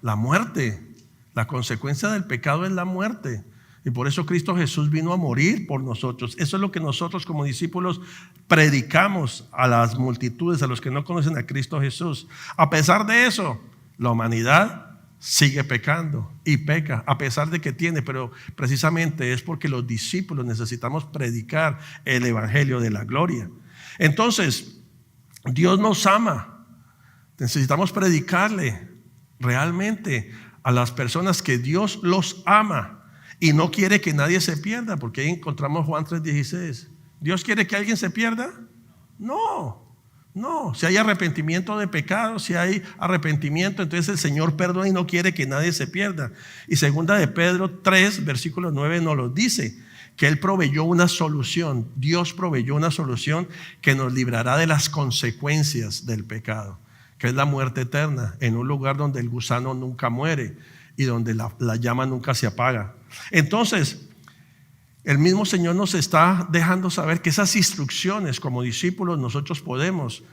La muerte. La consecuencia del pecado es la muerte. Y por eso Cristo Jesús vino a morir por nosotros. Eso es lo que nosotros como discípulos predicamos a las multitudes, a los que no conocen a Cristo Jesús. A pesar de eso, la humanidad sigue pecando y peca, a pesar de que tiene, pero precisamente es porque los discípulos necesitamos predicar el evangelio de la gloria. Entonces, Dios nos ama. Necesitamos predicarle realmente a las personas que Dios los ama. Y no quiere que nadie se pierda, porque ahí encontramos Juan 3:16. ¿Dios quiere que alguien se pierda? No. Si hay arrepentimiento de pecado, si hay arrepentimiento, entonces el Señor perdona y no quiere que nadie se pierda. Y segunda de Pedro 3, versículo 9 nos lo dice, que Él proveyó una solución. Dios proveyó una solución que nos librará de las consecuencias del pecado, que es la muerte eterna, en un lugar donde el gusano nunca muere y donde la llama nunca se apaga. Entonces, el mismo Señor nos está dejando saber que esas instrucciones como discípulos nosotros podemos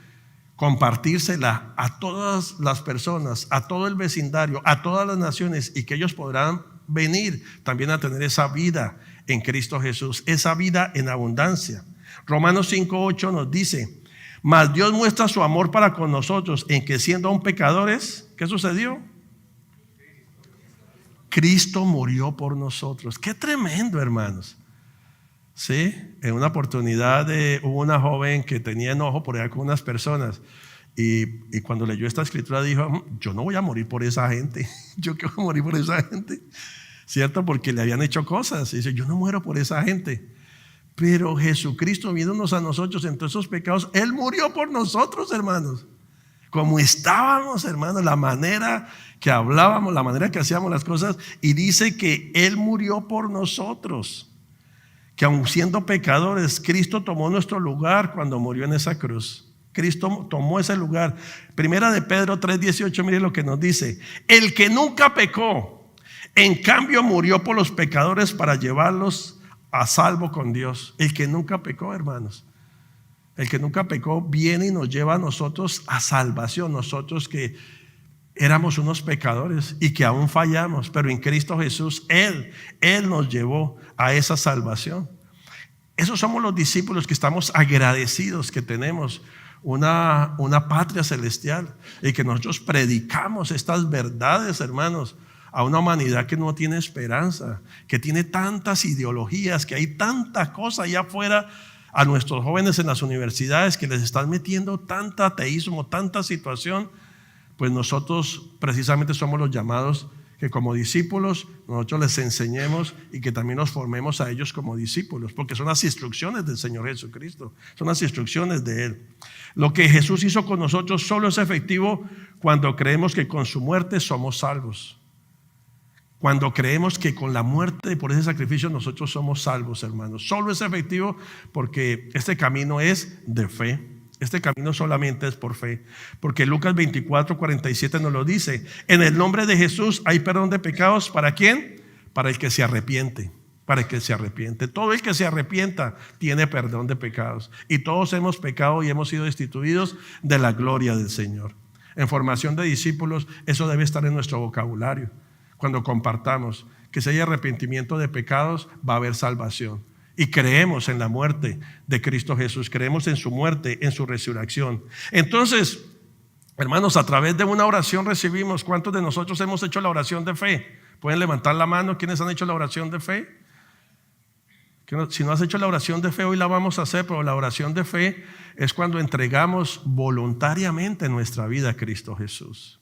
compartírsela a todas las personas, a todo el vecindario, a todas las naciones, y que ellos podrán venir también a tener esa vida en Cristo Jesús, esa vida en abundancia. Romanos 5:8 nos dice: mas Dios muestra su amor para con nosotros en que siendo aún pecadores, ¿qué sucedió? Cristo murió por nosotros. Qué tremendo, hermanos. Sí, en una oportunidad hubo una joven que tenía enojo por allá con unas personas y cuando leyó esta escritura dijo: yo no voy a morir por esa gente. ¿Yo qué voy a morir por esa gente? ¿Cierto? Porque le habían hecho cosas. Y dice: yo no muero por esa gente. Pero Jesucristo, viéndonos a nosotros en todos esos pecados, Él murió por nosotros, hermanos. Como estábamos, hermanos, la manera que hablábamos, la manera que hacíamos las cosas, y dice que Él murió por nosotros, que aun siendo pecadores, Cristo tomó nuestro lugar cuando murió en esa cruz. Cristo tomó ese lugar. Primera de Pedro 3:18, mire lo que nos dice: el que nunca pecó, en cambio murió por los pecadores para llevarlos a salvo con Dios. El que nunca pecó, hermanos, el que nunca pecó viene y nos lleva a nosotros a salvación. Nosotros que éramos unos pecadores y que aún fallamos, pero en Cristo Jesús Él nos llevó a esa salvación. Esos somos los discípulos que estamos agradecidos, que tenemos una patria celestial y que nosotros predicamos estas verdades, hermanos, a una humanidad que no tiene esperanza, que tiene tantas ideologías, que hay tanta cosa allá afuera. A nuestros jóvenes en las universidades que les están metiendo tanta ateísmo, tanta situación, pues nosotros precisamente somos los llamados que como discípulos nosotros les enseñemos y que también nos formemos a ellos como discípulos, porque son las instrucciones del Señor Jesucristo, son las instrucciones de Él. Lo que Jesús hizo con nosotros solo es efectivo cuando creemos que con su muerte somos salvos. Cuando creemos que con la muerte por ese sacrificio nosotros somos salvos, hermanos. Solo es efectivo porque este camino es de fe. Este camino solamente es por fe. Porque Lucas 24:47 nos lo dice: en el nombre de Jesús hay perdón de pecados. ¿Para quién? Para el que se arrepiente. Para el que se arrepiente. Todo el que se arrepienta tiene perdón de pecados. Y todos hemos pecado y hemos sido destituidos de la gloria del Señor. En formación de discípulos, eso debe estar en nuestro vocabulario. Cuando compartamos que si hay arrepentimiento de pecados, va a haber salvación. Y creemos en la muerte de Cristo Jesús, creemos en su muerte, en su resurrección. Entonces, hermanos, a través de una oración recibimos. ¿Cuántos de nosotros hemos hecho la oración de fe? ¿Pueden levantar la mano? ¿Quiénes han hecho la oración de fe? Si no has hecho la oración de fe, hoy la vamos a hacer. Pero la oración de fe es cuando entregamos voluntariamente nuestra vida a Cristo Jesús.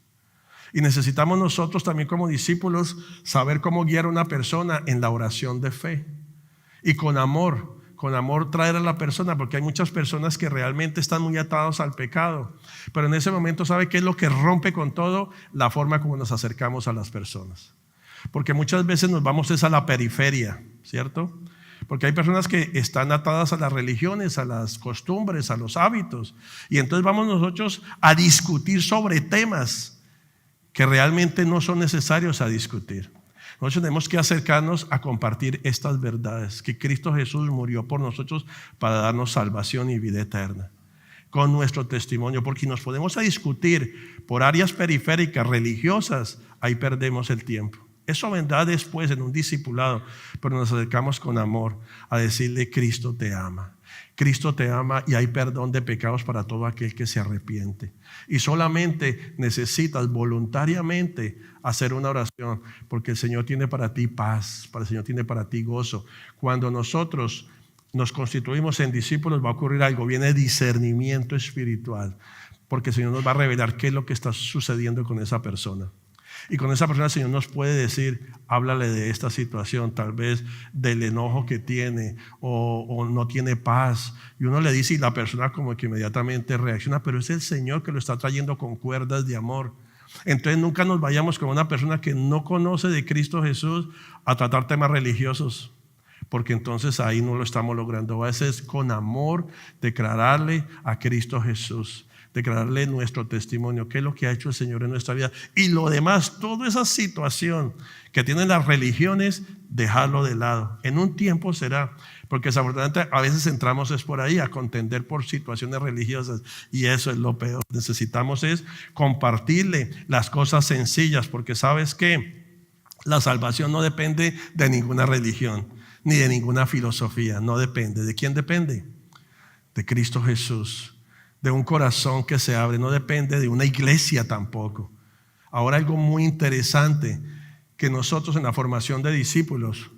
Y necesitamos nosotros también como discípulos saber cómo guiar a una persona en la oración de fe. Y con amor traer a la persona, porque hay muchas personas que realmente están muy atados al pecado. Pero en ese momento, ¿sabe qué es lo que rompe con todo? La forma como nos acercamos a las personas. Porque muchas veces nos vamos a la periferia, ¿cierto? Porque hay personas que están atadas a las religiones, a las costumbres, a los hábitos. Y entonces vamos nosotros a discutir sobre temas que realmente no son necesarios a discutir. Nosotros tenemos que acercarnos a compartir estas verdades, que Cristo Jesús murió por nosotros para darnos salvación y vida eterna, con nuestro testimonio, porque nos podemos a discutir por áreas periféricas religiosas, ahí perdemos el tiempo. Eso vendrá después en un discipulado, pero nos acercamos con amor a decirle: Cristo te ama. Cristo te ama y hay perdón de pecados para todo aquel que se arrepiente. Y solamente necesitas voluntariamente hacer una oración, porque el Señor tiene para ti paz, el Señor tiene para ti gozo. Cuando nosotros nos constituimos en discípulos va a ocurrir algo, viene discernimiento espiritual, porque el Señor nos va a revelar qué es lo que está sucediendo con esa persona. Y con esa persona el Señor nos puede decir: háblale de esta situación, tal vez del enojo que tiene o no tiene paz. Y uno le dice y la persona como que inmediatamente reacciona, pero es el Señor que lo está trayendo con cuerdas de amor. Entonces nunca nos vayamos con una persona que no conoce de Cristo Jesús a tratar temas religiosos, porque entonces ahí no lo estamos logrando. A veces con amor declararle a Cristo Jesús, declararle nuestro testimonio, qué es lo que ha hecho el Señor en nuestra vida, y lo demás, toda esa situación que tienen las religiones, dejarlo de lado. En un tiempo será, porque desafortunadamente a veces entramos es por ahí a contender por situaciones religiosas, y eso es lo peor. Necesitamos es compartirle las cosas sencillas, porque sabes que la salvación no depende de ninguna religión ni de ninguna filosofía. No depende. ¿De quién depende? De Cristo Jesús, de un corazón que se abre. No depende de una iglesia tampoco. Ahora, algo muy interesante, que nosotros en la formación de discípulos,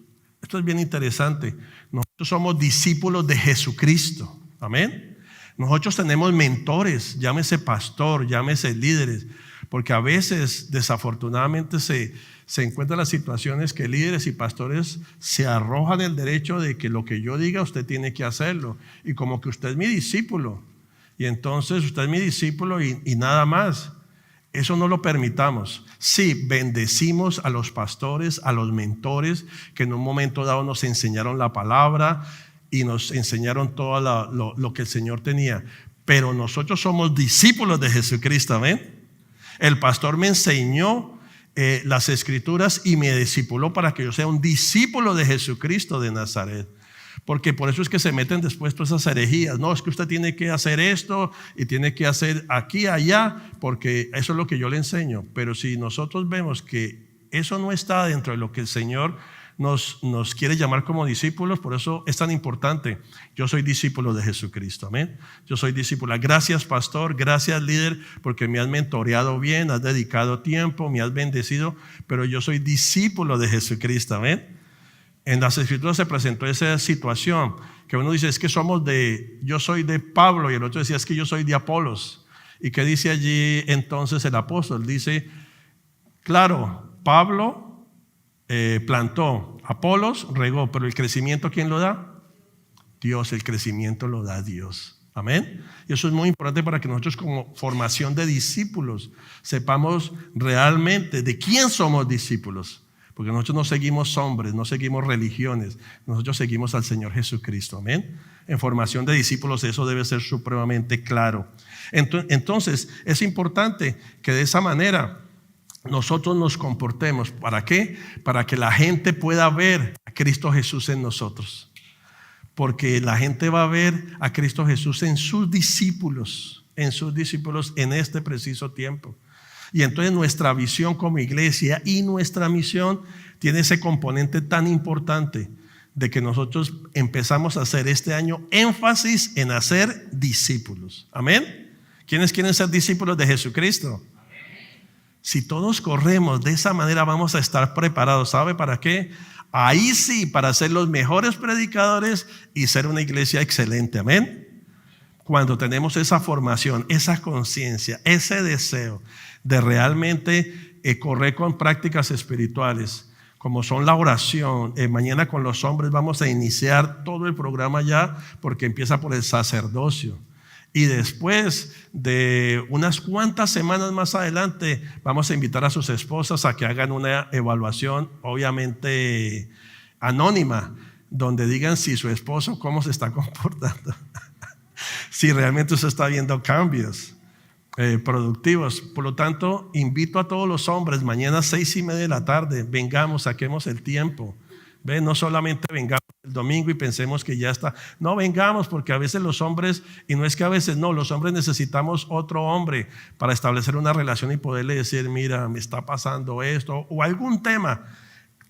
esto es bien interesante, nosotros somos discípulos de Jesucristo. Amén. Nosotros tenemos mentores, llámese pastor, llámese líderes, porque a veces desafortunadamente se encuentran las situaciones que líderes y pastores se arrojan el derecho de que lo que yo diga usted tiene que hacerlo, y como que usted es mi discípulo, y entonces usted es mi discípulo y nada más. Eso no lo permitamos. Sí, bendecimos a los pastores, a los mentores que en un momento dado nos enseñaron la palabra y nos enseñaron todo lo que el Señor tenía, pero nosotros somos discípulos de Jesucristo. Amén. El pastor me enseñó las escrituras y me discipuló para que yo sea un discípulo de Jesucristo de Nazaret. Porque por eso es que se meten después todas esas herejías. No, es que usted tiene que hacer esto y tiene que hacer aquí, allá, porque eso es lo que yo le enseño. Pero si nosotros vemos que eso no está dentro de lo que el Señor nos quiere llamar como discípulos, por eso es tan importante. Yo soy discípulo de Jesucristo, amén. Yo soy discípula. Gracias, pastor, gracias, líder, porque me has mentoreado bien, has dedicado tiempo, me has bendecido, pero yo soy discípulo de Jesucristo, amén. En las escrituras se presentó esa situación que uno dice: es que yo soy de Pablo, y el otro decía: es que yo soy de Apolos. ¿Y qué dice allí entonces el apóstol? Dice: claro, Pablo plantó, Apolos regó, pero el crecimiento, ¿quién lo da? Dios. El crecimiento lo da Dios. Amén. Y eso es muy importante para que nosotros, como formación de discípulos, sepamos realmente de quién somos discípulos. Porque nosotros no seguimos hombres, no seguimos religiones, nosotros seguimos al Señor Jesucristo. Amén. En formación de discípulos eso debe ser supremamente claro. Entonces es importante que de esa manera nosotros nos comportemos. ¿Para qué? Para que la gente pueda ver a Cristo Jesús en nosotros. Porque la gente va a ver a Cristo Jesús en sus discípulos en este preciso tiempo. Y entonces nuestra visión como iglesia y nuestra misión tiene ese componente tan importante de que nosotros empezamos a hacer este año énfasis en hacer discípulos. Amén. ¿Quiénes quieren ser discípulos de Jesucristo? Amén. Si todos corremos de esa manera, vamos a estar preparados. ¿Sabe para qué? Ahí sí, para ser los mejores predicadores y ser una iglesia excelente. Amén. Cuando tenemos esa formación, esa conciencia, ese deseo de realmente correr con prácticas espirituales, como son la oración. Mañana con los hombres vamos a iniciar todo el programa ya, porque empieza por el sacerdocio. Y después de unas cuantas semanas más adelante, vamos a invitar a sus esposas a que hagan una evaluación, obviamente anónima, donde digan si su esposo cómo se está comportando, si realmente usted está viendo cambios productivos. Por lo tanto, invito a todos los hombres, mañana 6:30 de la tarde, vengamos, saquemos el tiempo. No solamente vengamos el domingo y pensemos que ya está. No vengamos, porque a veces los hombres, y no es que a veces no, los hombres necesitamos otro hombre para establecer una relación y poderle decir, mira, me está pasando esto, o algún tema,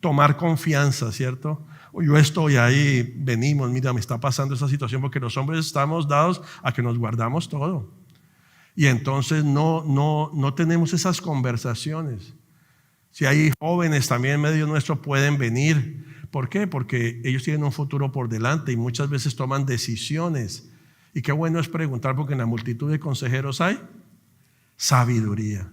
tomar confianza, ¿cierto? O yo estoy ahí, venimos, mira, me está pasando esta situación, porque los hombres estamos dados a que nos guardamos todo. Y entonces no tenemos esas conversaciones. Si hay jóvenes también en medio nuestro, pueden venir. ¿Por qué? Porque ellos tienen un futuro por delante y muchas veces toman decisiones. Y qué bueno es preguntar, porque en la multitud de consejeros hay sabiduría.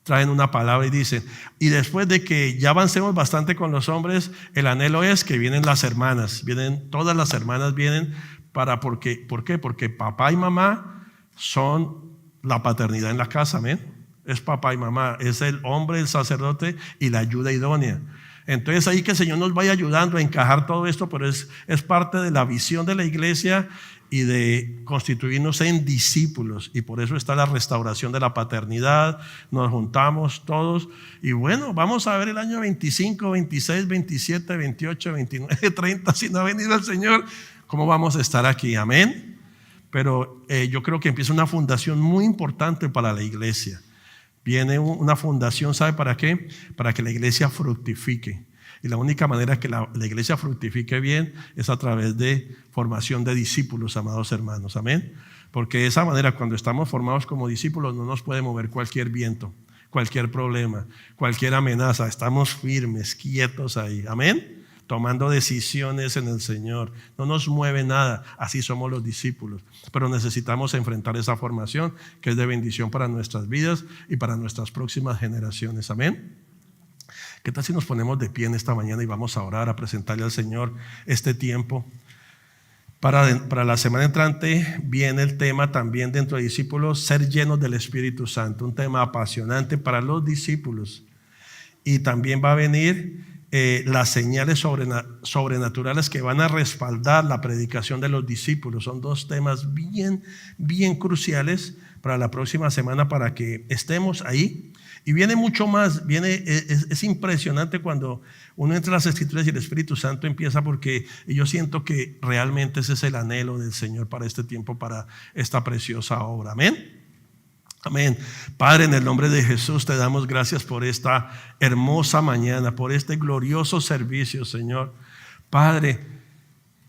Traen una palabra y dicen, y después de que ya avancemos bastante con los hombres, el anhelo es que vienen las hermanas, todas las hermanas vienen ¿por qué? Porque papá y mamá son la paternidad en la casa, amén. Es papá y mamá, es el hombre, el sacerdote y la ayuda idónea. Entonces ahí que el Señor nos vaya ayudando a encajar todo esto, pero es parte de la visión de la iglesia y de constituirnos en discípulos, y por eso está la restauración de la paternidad. Nos juntamos todos y bueno, vamos a ver el año 25, 26, 27, 28, 29, 30, si no ha venido el Señor, cómo vamos a estar aquí, amén. Pero yo creo que empieza una fundación muy importante para la iglesia. Viene una fundación, ¿sabe para qué? Para que la iglesia fructifique. Y la única manera que la iglesia fructifique bien es a través de formación de discípulos, amados hermanos. Amén. Porque de esa manera, cuando estamos formados como discípulos, no nos puede mover cualquier viento, cualquier problema, cualquier amenaza. Estamos firmes, quietos ahí. Amén. Tomando decisiones en el Señor. No nos mueve nada. Así somos los discípulos. Pero necesitamos enfrentar esa formación que es de bendición para nuestras vidas y para nuestras próximas generaciones. Amén. ¿Qué tal si nos ponemos de pie en esta mañana y vamos a orar, a presentarle al Señor este tiempo? Para la semana entrante viene el tema también dentro de discípulos, ser llenos del Espíritu Santo. Un tema apasionante para los discípulos. Y también va a venir las señales sobrenaturales que van a respaldar la predicación de los discípulos. Son dos temas bien cruciales para la próxima semana, para que estemos ahí. Y viene mucho más, es impresionante cuando uno entra a las Escrituras y el Espíritu Santo empieza, porque yo siento que realmente ese es el anhelo del Señor para este tiempo, para esta preciosa obra. Amén. Amén. Padre, en el nombre de Jesús te damos gracias por esta hermosa mañana, por este glorioso servicio, Señor. Padre,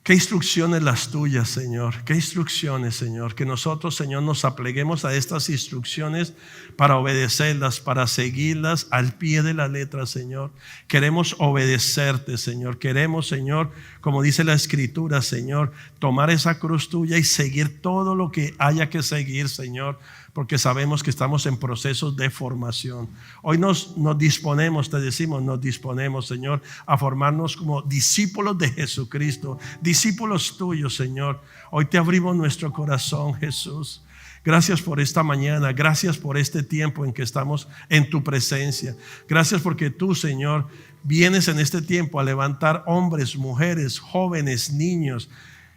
qué instrucciones las tuyas, Señor. Qué instrucciones, Señor. Que nosotros, Señor, nos apleguemos a estas instrucciones para obedecerlas, para seguirlas al pie de la letra, Señor. Queremos obedecerte, Señor. Queremos, Señor, como dice la Escritura, Señor, tomar esa cruz tuya y seguir todo lo que haya que seguir, Señor, porque sabemos que estamos en procesos de formación. Hoy nos disponemos, te decimos, nos disponemos, Señor, a formarnos como discípulos de Jesucristo, discípulos tuyos, Señor. Hoy te abrimos nuestro corazón, Jesús. Gracias por esta mañana, gracias por este tiempo en que estamos en tu presencia. Gracias porque tú, Señor, vienes en este tiempo a levantar hombres, mujeres, jóvenes, niños,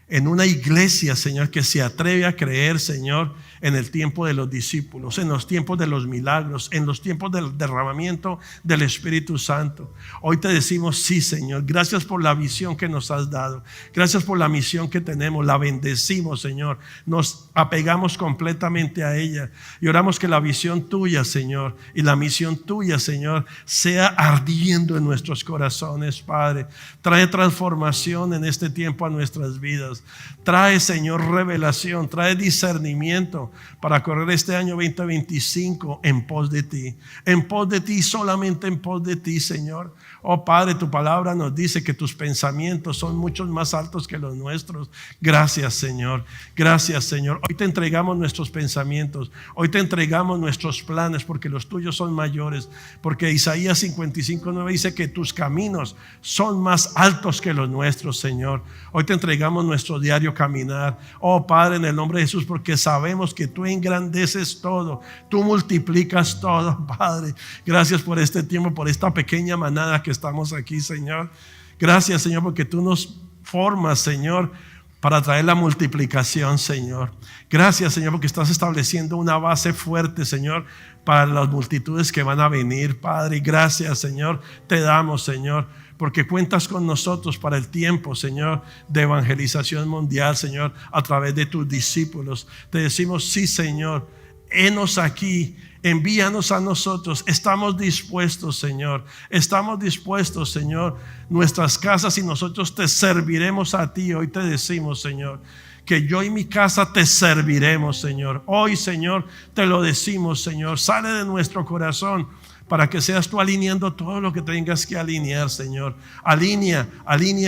en una iglesia, Señor, que se atreve a creer, Señor, en el tiempo de los discípulos, en los tiempos de los milagros, en los tiempos del derramamiento del Espíritu Santo. Hoy te decimos sí, Señor. Gracias por la visión que nos has dado. Gracias por la misión que tenemos. La bendecimos, Señor. Nos apegamos completamente a ella y oramos que la visión tuya, Señor, y la misión tuya, Señor, sea ardiendo en nuestros corazones, Padre. Trae transformación en este tiempo a nuestras vidas. Trae, Señor, revelación, trae discernimiento para correr este año 2025 en pos de ti, solamente en pos de ti, Señor. Oh Padre, tu palabra nos dice que tus pensamientos son muchos más altos que los nuestros. Gracias, Señor. Gracias, Señor. Hoy te entregamos nuestros pensamientos, hoy te entregamos nuestros planes, porque los tuyos son mayores, porque Isaías 55:9 dice que tus caminos son más altos que los nuestros, Señor. Hoy te entregamos nuestro diario caminar, oh Padre, en el nombre de Jesús, porque sabemos que tú engrandeces todo, tú multiplicas todo, Padre. Gracias por este tiempo, por esta pequeña manada que estamos aquí, Señor. Gracias, Señor, porque tú nos formas, Señor, para traer la multiplicación, Señor. Gracias, Señor, porque estás estableciendo una base fuerte, Señor, para las multitudes que van a venir, Padre. Gracias, Señor, te damos, Señor, porque cuentas con nosotros para el tiempo, Señor, de evangelización mundial, Señor, a través de tus discípulos. Te decimos, sí, Señor, henos aquí, envíanos a nosotros. Estamos dispuestos, Señor. Estamos dispuestos, Señor. Nuestras casas y nosotros te serviremos a ti. Hoy te decimos, Señor, que yo y mi casa te serviremos, Señor. Hoy, Señor, te lo decimos, Señor. Sale de nuestro corazón para que seas tú alineando todo lo que tengas que alinear, Señor. Alinea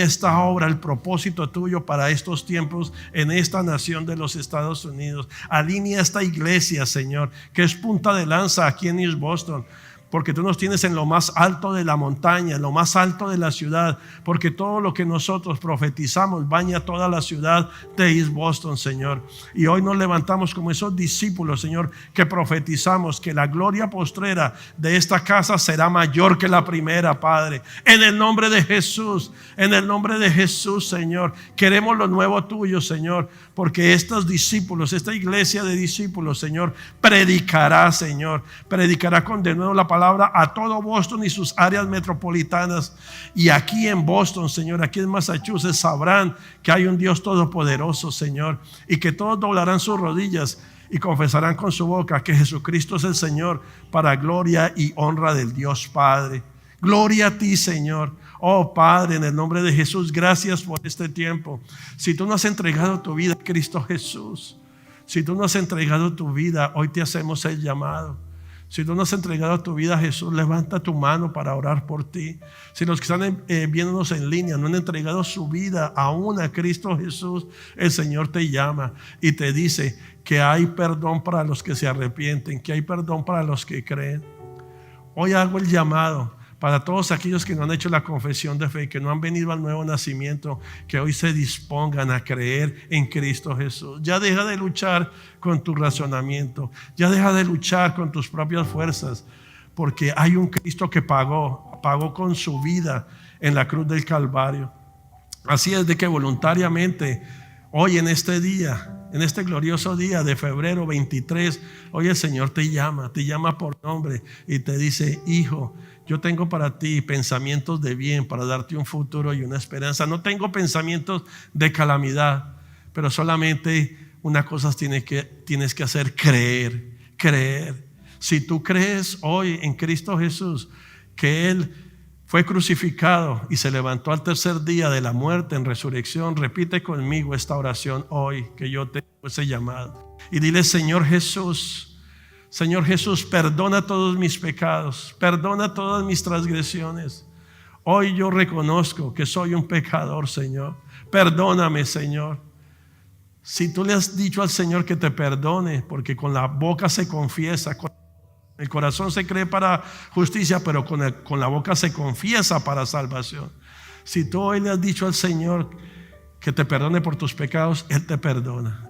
esta obra, el propósito tuyo para estos tiempos en esta nación de los Estados Unidos. Alinea esta iglesia, Señor, que es punta de lanza aquí en East Boston, porque tú nos tienes en lo más alto de la montaña, en lo más alto de la ciudad, porque todo lo que nosotros profetizamos baña toda la ciudad de East Boston, Señor. Y hoy nos levantamos como esos discípulos, Señor, que profetizamos que la gloria postrera de esta casa será mayor que la primera, Padre. En el nombre de Jesús, Señor, queremos lo nuevo tuyo, Señor, porque estos discípulos, esta iglesia de discípulos, Señor, predicará, Señor, predicará con de nuevo la palabra a todo Boston y sus áreas metropolitanas. Y aquí en Boston, Señor, aquí en Massachusetts, sabrán que hay un Dios todopoderoso, Señor, y que todos doblarán sus rodillas y confesarán con su boca que Jesucristo es el Señor, para gloria y honra del Dios Padre. Gloria a ti, Señor. Oh Padre, en el nombre de Jesús, gracias por este tiempo. Si tú no has entregado tu vida a Cristo Jesús, si tú no has entregado tu vida, hoy te hacemos el llamado. Si tú no has entregado tu vida a Jesús, levanta tu mano para orar por ti. Si los que están viéndonos en línea no han entregado su vida aún a Cristo Jesús, el Señor te llama y te dice que hay perdón para los que se arrepienten, que hay perdón para los que creen. Hoy hago el llamado para todos aquellos que no han hecho la confesión de fe, que no han venido al nuevo nacimiento, que hoy se dispongan a creer en Cristo Jesús. Ya deja de luchar con tu razonamiento, ya deja de luchar con tus propias fuerzas, porque hay un Cristo que pagó con su vida en la cruz del Calvario. Así es de que voluntariamente hoy en este día, en este glorioso día de febrero 23, hoy el Señor te llama por nombre y te dice: hijo, yo tengo para ti pensamientos de bien, para darte un futuro y una esperanza. No tengo pensamientos de calamidad, pero solamente una cosa tienes que hacer: creer. Si tú crees hoy en Cristo Jesús, que Él fue crucificado y se levantó al tercer día de la muerte en resurrección, repite conmigo esta oración hoy, que yo tengo ese llamado, y dile: Señor Jesús, perdona todos mis pecados, perdona todas mis transgresiones. Hoy yo reconozco que soy un pecador, Señor. Perdóname, Señor. Si tú le has dicho al Señor que te perdone, porque con la boca se confiesa, con el corazón se cree para justicia, pero con la boca se confiesa para salvación. Si tú hoy le has dicho al Señor que te perdone por tus pecados, Él te perdona.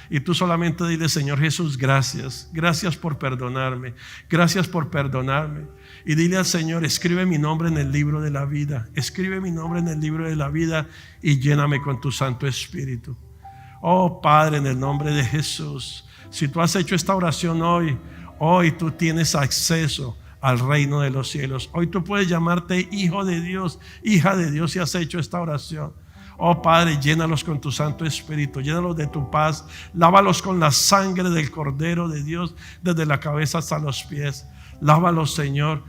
Y tú solamente dile: Señor Jesús, gracias por perdonarme. Gracias por perdonarme. Y dile al Señor: escribe mi nombre en el libro de la vida. Escribe mi nombre en el libro de la vida y lléname con tu Santo Espíritu. Oh Padre, en el nombre de Jesús, si tú has hecho esta oración hoy tú tienes acceso al reino de los cielos. Hoy tú puedes llamarte hijo de Dios, hija de Dios, si has hecho esta oración. Oh Padre, llénalos con tu Santo Espíritu, llénalos de tu paz, lávalos con la sangre del Cordero de Dios, desde la cabeza hasta los pies. Lávalos, Señor,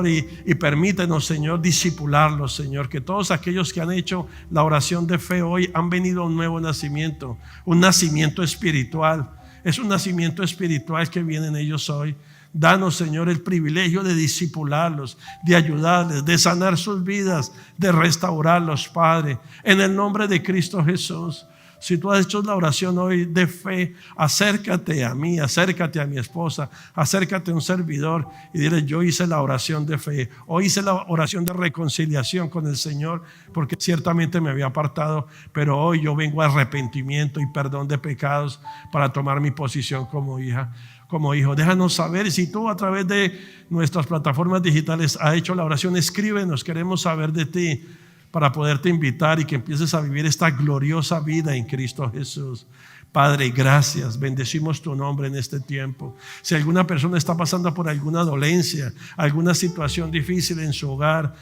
y permítenos, Señor, discipularlos, Señor, que todos aquellos que han hecho la oración de fe hoy han venido a un nuevo nacimiento, un nacimiento espiritual. Es un nacimiento espiritual que vienen ellos hoy. Danos, Señor, el privilegio de discipularlos, de ayudarles, de sanar sus vidas, de restaurarlos, Padre, en el nombre de Cristo Jesús. Si tú has hecho la oración hoy de fe, acércate a mí, acércate a mi esposa, acércate a un servidor y dile: yo hice la oración de fe, hoy hice la oración de reconciliación con el Señor, porque ciertamente me había apartado, pero hoy yo vengo a arrepentimiento y perdón de pecados para tomar mi posición como hija, como hijo. Déjanos saber. Si tú a través de nuestras plataformas digitales has hecho la oración, escríbenos, queremos saber de ti, para poderte invitar y que empieces a vivir esta gloriosa vida en Cristo Jesús. Padre, gracias, bendecimos tu nombre en este tiempo. Si alguna persona está pasando por alguna dolencia, alguna situación difícil en su hogar,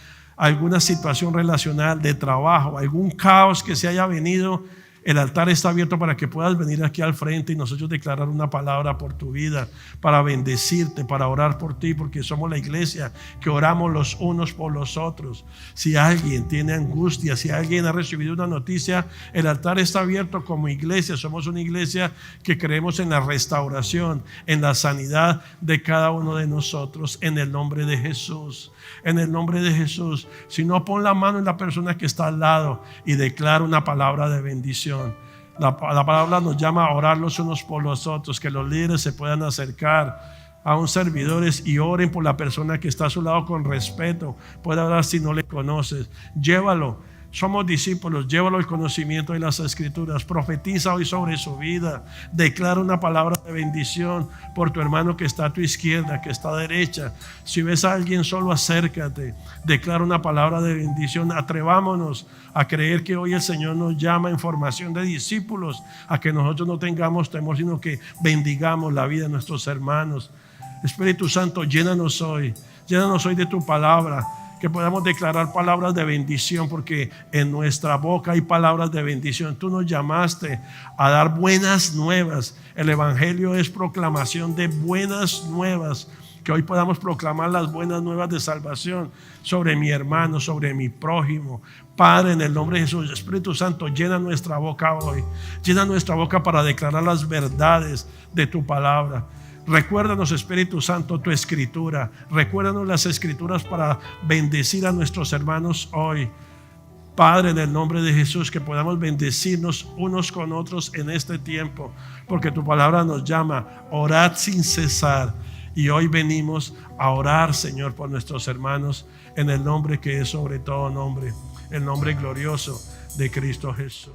alguna situación relacional, de trabajo, algún caos que se haya venido, el altar está abierto para que puedas venir aquí al frente y nosotros declarar una palabra por tu vida, para bendecirte, para orar por ti, porque somos la iglesia que oramos los unos por los otros. Si alguien tiene angustia, si alguien ha recibido una noticia, el altar está abierto como iglesia. Somos una iglesia que creemos en la restauración, en la sanidad de cada uno de nosotros, en el nombre de Jesús. En el nombre de Jesús. Si no, pon la mano en la persona que está al lado y declara una palabra de bendición. La palabra nos llama a orar los unos por los otros, que los líderes se puedan acercar a un servidores y oren por la persona que está a su lado con respeto. Puede hablar si no le conoces. Llévalo. Somos discípulos, llévalo al conocimiento de las Escrituras. Profetiza hoy sobre su vida. Declara una palabra de bendición por tu hermano que está a tu izquierda, que está a derecha. Si ves a alguien solo, acércate. Declara una palabra de bendición. Atrevámonos a creer que hoy el Señor nos llama en formación de discípulos, a que nosotros no tengamos temor, sino que bendigamos la vida de nuestros hermanos. Espíritu Santo, llénanos hoy de tu palabra. Que podamos declarar palabras de bendición, porque en nuestra boca hay palabras de bendición. Tú nos llamaste a dar buenas nuevas. El evangelio es proclamación de buenas nuevas. Que hoy podamos proclamar las buenas nuevas de salvación sobre mi hermano, sobre mi prójimo. Padre, en el nombre de Jesús, Espíritu Santo, llena nuestra boca hoy. Llena nuestra boca para declarar las verdades de tu palabra. Recuérdanos, Espíritu Santo, tu escritura. Recuérdanos las escrituras para bendecir a nuestros hermanos hoy. Padre, en el nombre de Jesús, que podamos bendecirnos unos con otros en este tiempo, porque tu palabra nos llama, orad sin cesar. Y hoy venimos a orar, Señor, por nuestros hermanos, en el nombre que es sobre todo nombre, el nombre glorioso de Cristo Jesús.